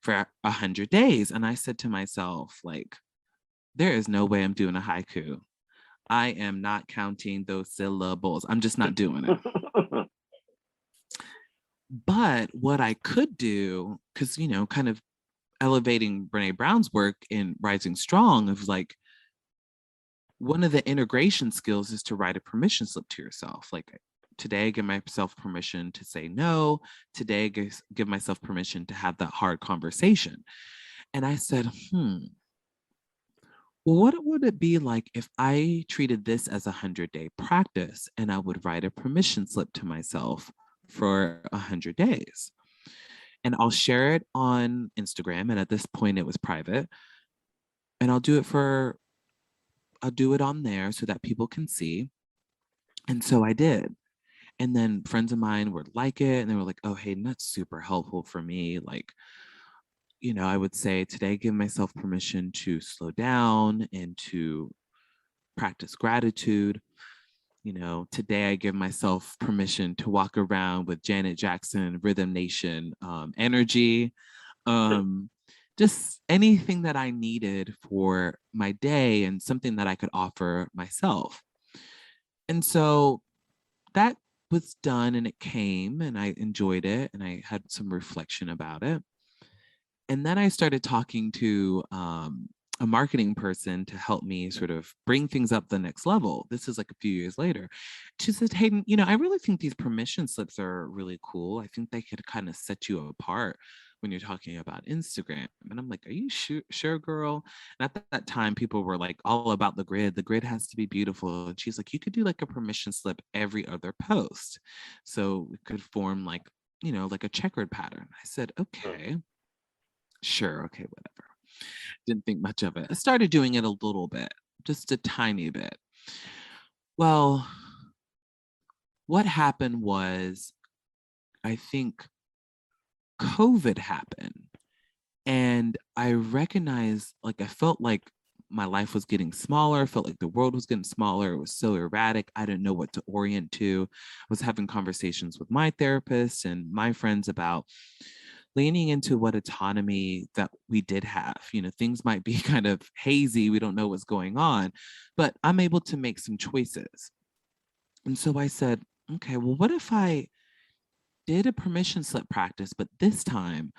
for 100 days. And I said to myself, like, there is no way I'm doing a haiku. I am not counting those syllables. I'm just not doing it. But what I could do, because, you know, kind of elevating Brene Brown's work in Rising Strong, of like, one of the integration skills is to write a permission slip to yourself. Like, today I give myself permission to say no. Today I give myself permission to have that hard conversation. And I said, what would it be like if I treated this as a 100-day practice, and I would write a permission slip to myself for 100 days? And I'll share it on Instagram. And at this point it was private. And I'll do it on there so that people can see. And so I did. And then friends of mine were like it, and they were like, oh, Hayden, that's super helpful for me. Like, you know, I would say today, give myself permission to slow down and to practice gratitude. You know, today I give myself permission to walk around with Janet Jackson, Rhythm Nation energy. Just anything that I needed for my day and something that I could offer myself. And so that was done, and it came, and I enjoyed it, and I had some reflection about it. And then I started talking to a marketing person to help me sort of bring things up the next level. This is like a few years later. She said, Hayden, you know, I really think these permission slips are really cool. I think they could kind of set you apart when you're talking about Instagram. And I'm like, are you sure, girl? And at that time, people were like all about the grid. The grid has to be beautiful. And she's like, you could do like a permission slip every other post. So we could form like, you know, like a checkered pattern. I said, okay, sure, okay, whatever. Didn't think much of it. I started doing it a little bit, just a tiny bit. Well, what happened was, I think COVID happened, and I recognized, like, I felt like my life was getting smaller. I felt like the world was getting smaller. It was so erratic. I didn't know what to orient to. I was having conversations with my therapist and my friends about leaning into what autonomy that we did have. You know, things might be kind of hazy. We don't know what's going on, but I'm able to make some choices. And so I said, okay, well, what if I did a permission slip practice, but this time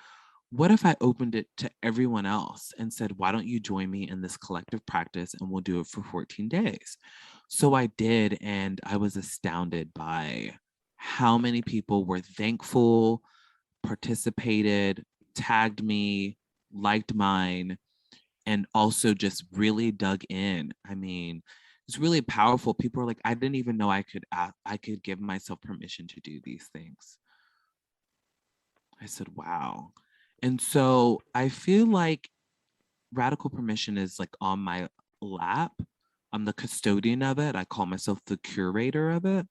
what if I opened it to everyone else and said, why don't you join me in this collective practice and we'll do it for 14 days? So I did, and I was astounded by how many people were thankful, participated, tagged me, liked mine, and also just really dug in. I mean, it's really powerful. People are like, I didn't even know I could give myself permission to do these things. I said, wow. And so I feel like radical permission is like on my lap. I'm the custodian of it. I call myself the curator of it.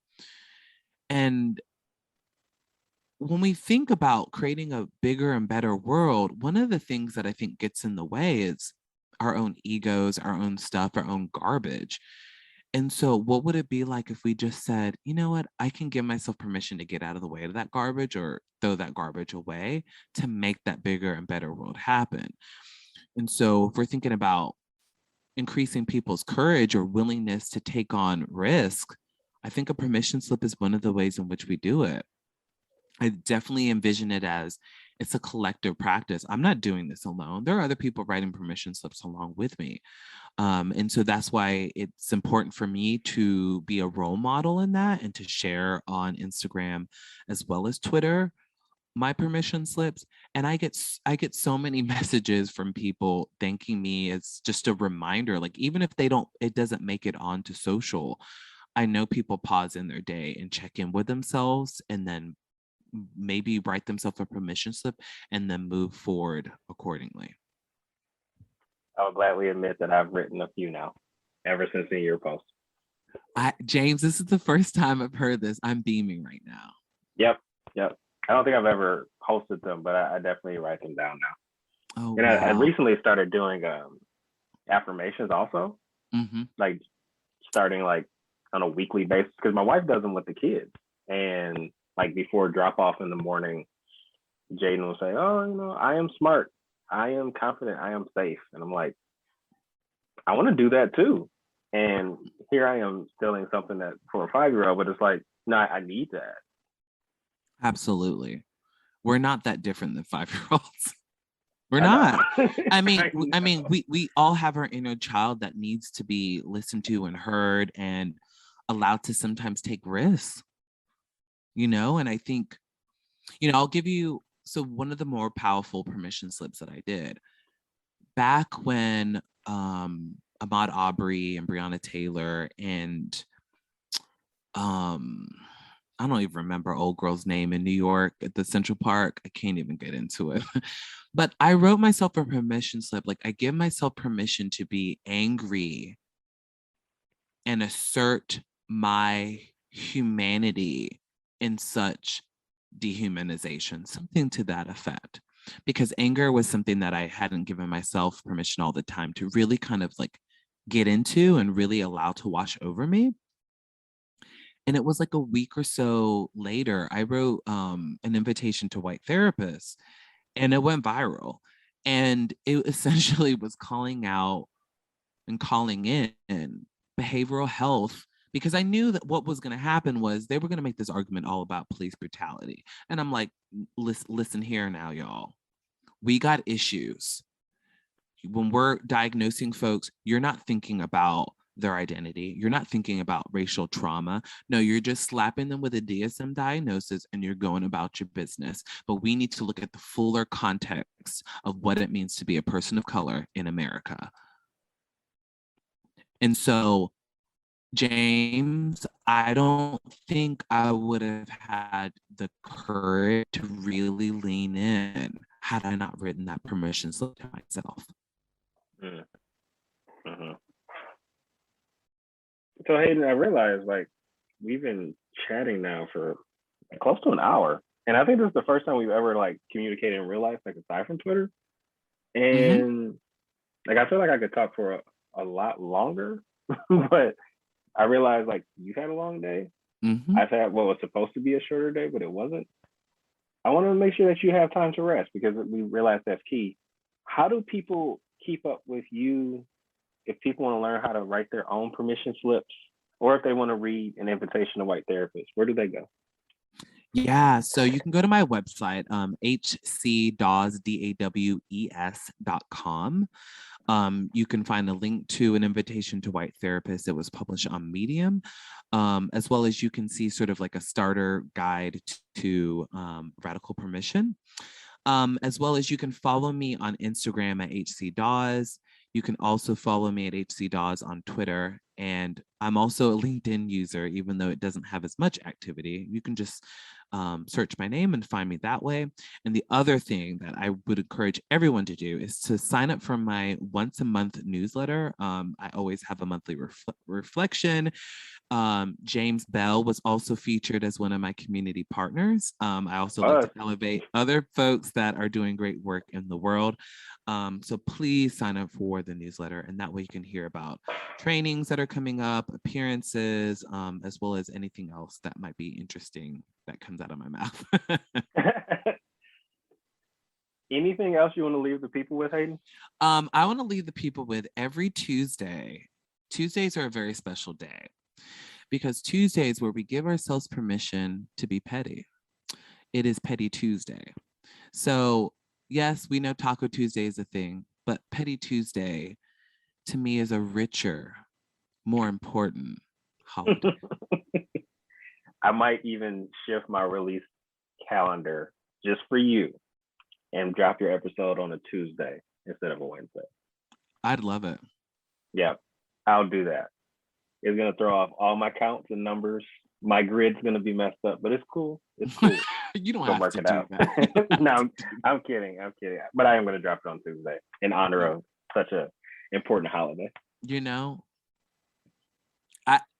And when we think about creating a bigger and better world, one of the things that I think gets in the way is our own egos, our own stuff, our own garbage. And so what would it be like if we just said, you know what, I can give myself permission to get out of the way of that garbage or throw that garbage away to make that bigger and better world happen? And so if we're thinking about increasing people's courage or willingness to take on risk, I think a permission slip is one of the ways in which we do it. I definitely envision it as it's a collective practice. I'm not doing this alone. There are other people writing permission slips along with me. And so that's why it's important for me to be a role model in that and to share on Instagram as well as Twitter my permission slips. And I get so many messages from people thanking me. It's just a reminder, like even if it doesn't make it onto social, I know people pause in their day and check in with themselves and then maybe write themselves a permission slip and then move forward accordingly. I will gladly admit that I've written a few now, ever since seeing your post. James, this is the first time I've heard this. I'm beaming right now. Yep. I don't think I've ever posted them, but I definitely write them down now. Oh, and wow. I recently started doing affirmations also, like starting like on a weekly basis, because my wife does them with the kids. And like before drop off in the morning, Jaden will say, oh, I am smart. I am confident. I am safe. And I'm like, I want to do that too. And here I am stealing something that for a 5-year-old, but it's like, no, I need that. Absolutely. We're not that different than 5-year-olds. We're not. I mean, we all have our inner child that needs to be listened to and heard and allowed to sometimes take risks. And I think, I'll give you, so one of the more powerful permission slips that I did back when Ahmaud Arbery and Breonna Taylor and I don't even remember old girl's name in New York at the Central Park. I can't even get into it. But I wrote myself a permission slip. Like I give myself permission to be angry and assert my humanity in such dehumanization, something to that effect. Because anger was something that I hadn't given myself permission all the time to really kind of like get into and really allow to wash over me. And it was like a week or so later, I wrote an invitation to white therapists and it went viral. And it essentially was calling out and calling in behavioral health, because I knew that what was going to happen was they were going to make this argument all about police brutality. And I'm like, listen here now, y'all. We got issues. When we're diagnosing folks, you're not thinking about their identity. You're not thinking about racial trauma. No, you're just slapping them with a DSM diagnosis and you're going about your business. But we need to look at the fuller context of what it means to be a person of color in America. And so, James, I don't think I would have had the courage to really lean in had I not written that permission slip to myself. Mm-hmm. So Hayden, I realized like we've been chatting now for close to an hour, and I think this is the first time we've ever like communicated in real life, like aside from Twitter. And like I feel like I could talk for a lot longer, but I realized like you've had a long day. I've had what was supposed to be a shorter day, but it wasn't. I want to make sure that you have time to rest because we realize that's key. How do people keep up with you if people want to learn how to write their own permission slips, or if they want to read an invitation to white therapists? Where do they go? Yeah, so you can go to my website, hcdawes.com. You can find a link to an invitation to white therapists that was published on Medium, as well as you can see sort of like a starter guide to radical permission, as well as you can follow me on Instagram at hcdawes. You can also follow me at hcdawes on Twitter. And I'm also a LinkedIn user, even though it doesn't have as much activity. You can just search my name and find me that way. And the other thing that I would encourage everyone to do is to sign up for my once a month newsletter. I always have a monthly reflection. James Bell was also featured as one of my community partners. I also like to elevate other folks that are doing great work in the world. So please sign up for the newsletter, and that way you can hear about trainings that are coming up, appearances, as well as anything else that might be interesting that comes out of my mouth. Anything else you want to leave the people with, Hayden? I want to leave the people with every Tuesday. Tuesdays are a very special day because Tuesdays where we give ourselves permission to be petty. It is Petty Tuesday. So yes, we know Taco Tuesday is a thing, but Petty Tuesday to me is a richer, more important holiday. I might even shift my release calendar just for you and drop your episode on a Tuesday instead of a Wednesday. I'd love it. Yeah, I'll do that. It's going to throw off all my counts and numbers. My grid's going to be messed up, but it's cool. It's cool. You don't have work to it do out. that. No, I'm kidding. But I am going to drop it on Tuesday in honor of such an important holiday. You know,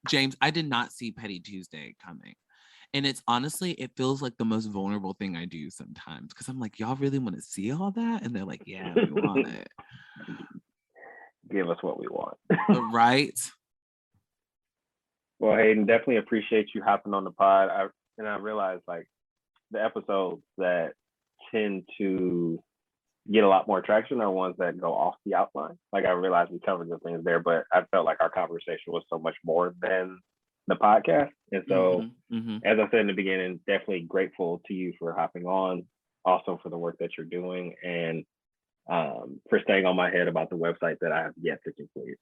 James, I did not see Petty Tuesday coming. And it's honestly, it feels like the most vulnerable thing I do sometimes because I'm like, y'all really want to see all that? And they're like, yeah, we want it. Give us what we want. Right? Well, Hayden, definitely appreciate you hopping on the pod. I realize like the episodes that tend to get a lot more traction are ones that go off the outline. Like I realized we covered the things there, but I felt like our conversation was so much more than the podcast. And so, as I said in the beginning, definitely grateful to you for hopping on, also for the work that you're doing, and for staying on my head about the website that I have yet to complete.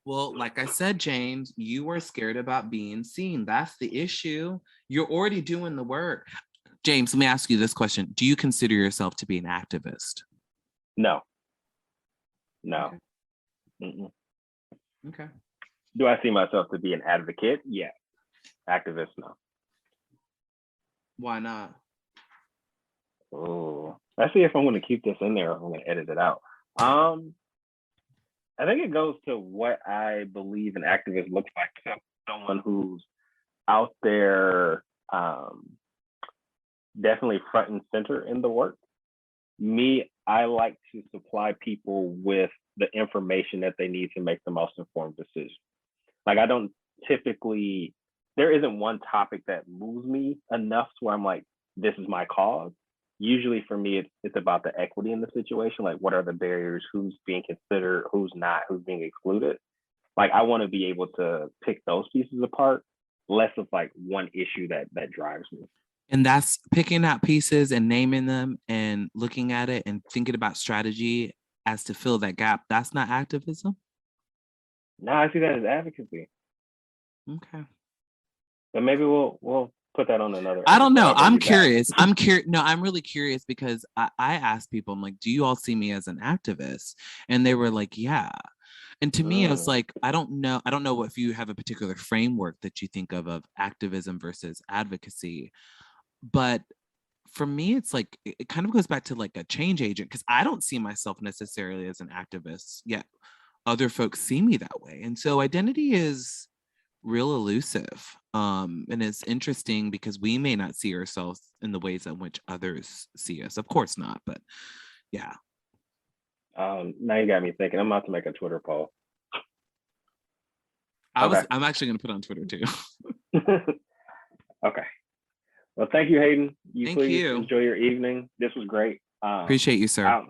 Well, like I said, James, you were scared about being seen. That's the issue. You're already doing the work. James, let me ask you this question. Do you consider yourself to be an activist? No. Okay. Do I see myself to be an advocate? Yeah. Activist, no. Why not? Oh, let's see if I'm going to keep this in there or I'm going to edit it out. I think it goes to what I believe an activist looks like. Someone who's out there, definitely front and center in the work. Me, I like to supply people with the information that they need to make the most informed decision. Like I don't typically, there isn't one topic that moves me enough to where I'm like, this is my cause. Usually for me, it's about the equity in the situation. Like what are the barriers, who's being considered, who's not, who's being excluded. Like I want to be able to pick those pieces apart, less of like one issue that drives me. And that's picking out pieces and naming them and looking at it and thinking about strategy as to fill that gap. That's not activism? No, I see that as advocacy. Okay. But maybe we'll put that on another. I don't know. I'm curious. No, I'm really curious because I asked people, I'm like, do you all see me as an activist? And they were like, yeah. And to me, I was like, I don't know if you have a particular framework that you think of activism versus advocacy. But for me, it's like, it kind of goes back to like a change agent because I don't see myself necessarily as an activist, yet other folks see me that way. And so identity is real elusive. And it's interesting because we may not see ourselves in the ways in which others see us. Of course not, but yeah. Now you got me thinking. I'm about to make a Twitter poll. I'm actually going to put on Twitter too. Okay. Well, thank you, Hayden. Thank you. Enjoy your evening. This was great. Appreciate you, sir.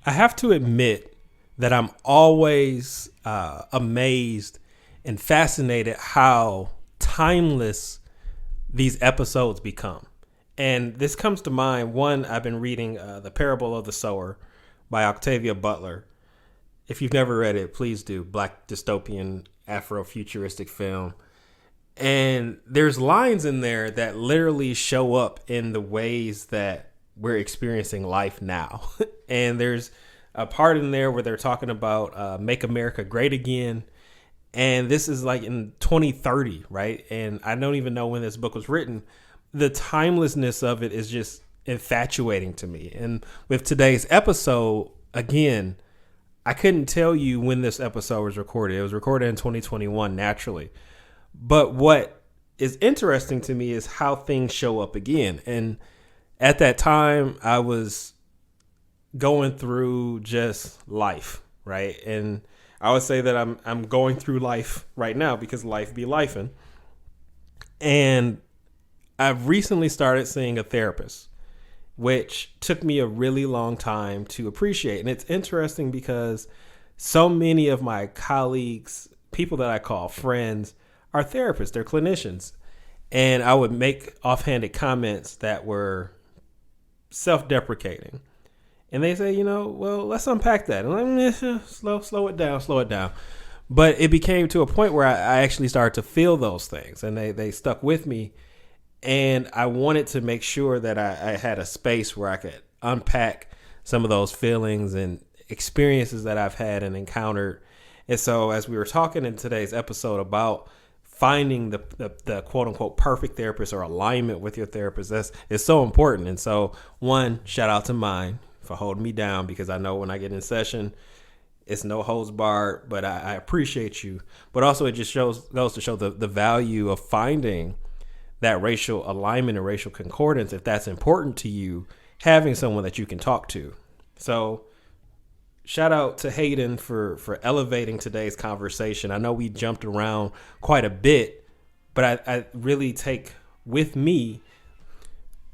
I have to admit that I'm always amazed and fascinated how timeless these episodes become. And this comes to mind. One, I've been reading The Parable of the Sower by Octavia Butler. If you've never read it, please do. Black dystopian Afro-futuristic film. And there's lines in there that literally show up in the ways that we're experiencing life now. And there's a part in there where they're talking about Make America Great Again. And this is like in 2030, right? And I don't even know when this book was written. The timelessness of it is just infatuating to me. And with today's episode, again, I couldn't tell you when this episode was recorded. It was recorded in 2021, naturally. But what is interesting to me is how things show up again. And at that time, I was going through just life, right? And I would say that I'm going through life right now because life be lifing. And I've recently started seeing a therapist, which took me a really long time to appreciate. And it's interesting because so many of my colleagues, people that I call friends, are therapists, they're clinicians. And I would make offhanded comments that were self-deprecating. And they say, well, let's unpack that. And I'm like, slow it down. But it became to a point where I actually started to feel those things, and they stuck with me. And I wanted to make sure that I had a space where I could unpack some of those feelings and experiences that I've had and encountered. And so as we were talking in today's episode about finding the quote unquote perfect therapist or alignment with your therapist, is so important. And so one, shout out to mine for holding me down, because I know when I get in session, it's no holds barred, but I appreciate you. But also it just goes to show the value of finding that racial alignment and racial concordance. If that's important to you, having someone that you can talk to. So shout out to Hayden for elevating today's conversation. I know we jumped around quite a bit, but I really take with me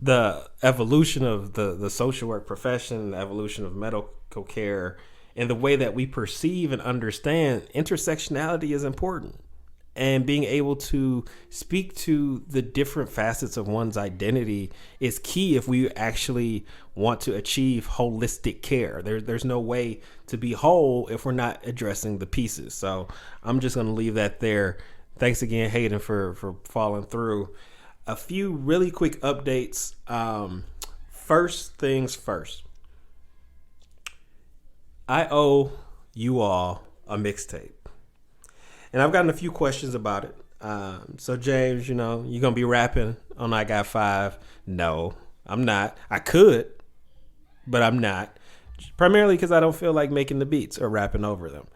the evolution of the social work profession, the evolution of medical care, and the way that we perceive and understand intersectionality is important. And being able to speak to the different facets of one's identity is key if we actually want to achieve holistic care. There's no way to be whole if we're not addressing the pieces. So I'm just going to leave that there. Thanks again, Hayden, for following through. A few really quick updates. First things first. I owe you all a mixtape. And I've gotten a few questions about it. So James, you going to be rapping on I Got Five? No, I'm not. I could, but I'm not. Primarily because I don't feel like making the beats or rapping over them.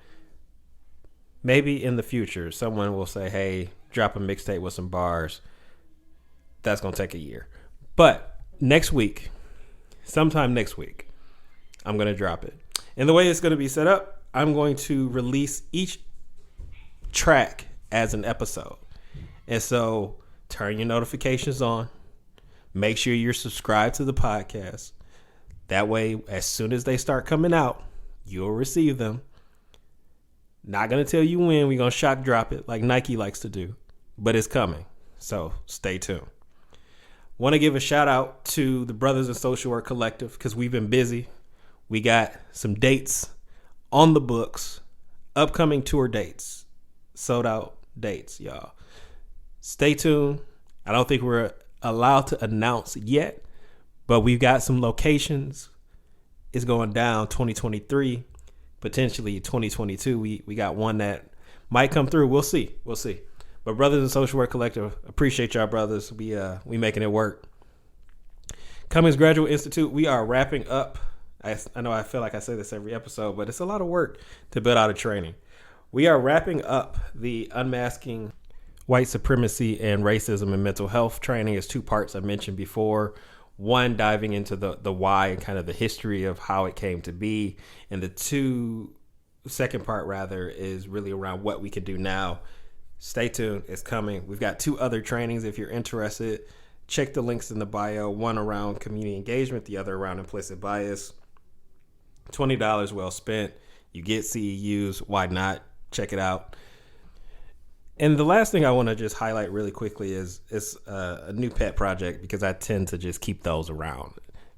Maybe in the future, someone will say, hey, drop a mixtape with some bars. That's going to take a year. But sometime next week, I'm going to drop it. And the way it's going to be set up, I'm going to release each track as an episode. And so turn your notifications on. Make sure you're subscribed to the podcast. That way, as soon as they start coming out, you'll receive them. Not going to tell you when. We're going to shock drop it like Nike likes to do. But it's coming. So stay tuned. Want to give a shout out to the Brothers in Social Work Collective because we've been busy. We got some dates on the books. Upcoming tour dates. Sold out dates, y'all. Stay tuned. I don't think we're allowed to announce yet, but we've got some locations. It's going down 2023, potentially 2022. We got one that might come through. We'll see. But Brothers in Social Work Collective, appreciate y'all, brothers. We making it work. Cummings Graduate Institute, we are wrapping up. I know I feel like I say this every episode, but it's a lot of work to build out a training. We are wrapping up the Unmasking White Supremacy and Racism in Mental Health training. Is two parts I mentioned before. One, diving into the why and kind of the history of how it came to be. And the second part rather is really around what we can do now. Stay tuned. It's coming. We've got two other trainings if you're interested. Check the links in the bio. One around community engagement, the other around implicit bias. $20 well spent. You get CEUs. Why not? Check it out. And the last thing I want to just highlight really quickly is a new pet project, because I tend to just keep those around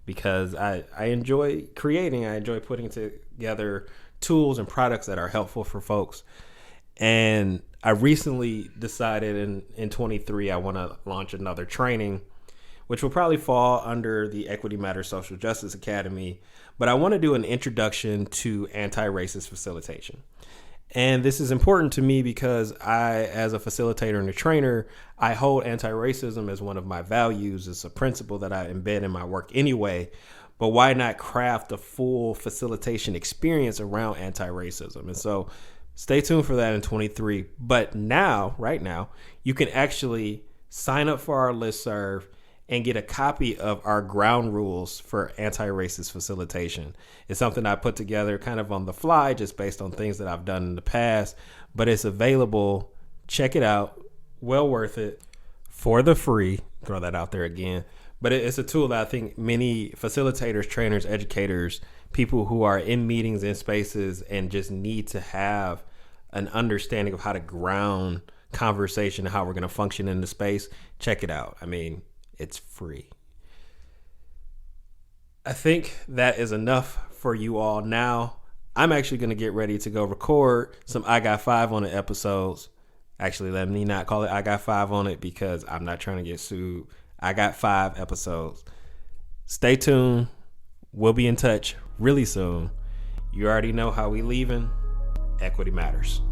because I enjoy creating. I enjoy putting together tools and products that are helpful for folks. And I recently decided in 23, I want to launch another training, which will probably fall under the Equity Matters Social Justice Academy. But I want to do an introduction to anti-racist facilitation. And this is important to me because I, as a facilitator and a trainer, I hold anti-racism as one of my values. It's a principle that I embed in my work anyway. But why not craft a full facilitation experience around anti-racism? And so stay tuned for that in 23. But now, right now, you can actually sign up for our ListServ and get a copy of our ground rules for anti-racist facilitation. It's something I put together kind of on the fly, just based on things that I've done in the past, but it's available. Check it out. Well worth it for the free. Throw that out there again. But it's a tool that I think many facilitators, trainers, educators, people who are in meetings, in spaces, and just need to have an understanding of how to ground conversation and how we're going to function in the space. Check it out. I mean, it's free. I think that is enough for you all. Now, I'm actually going to get ready to go record some I Got 5 on It episodes. Actually, let me not call it I Got 5 on It because I'm not trying to get sued. I Got 5 episodes. Stay tuned. We'll be in touch really soon. You already know how we leaving. Equity matters.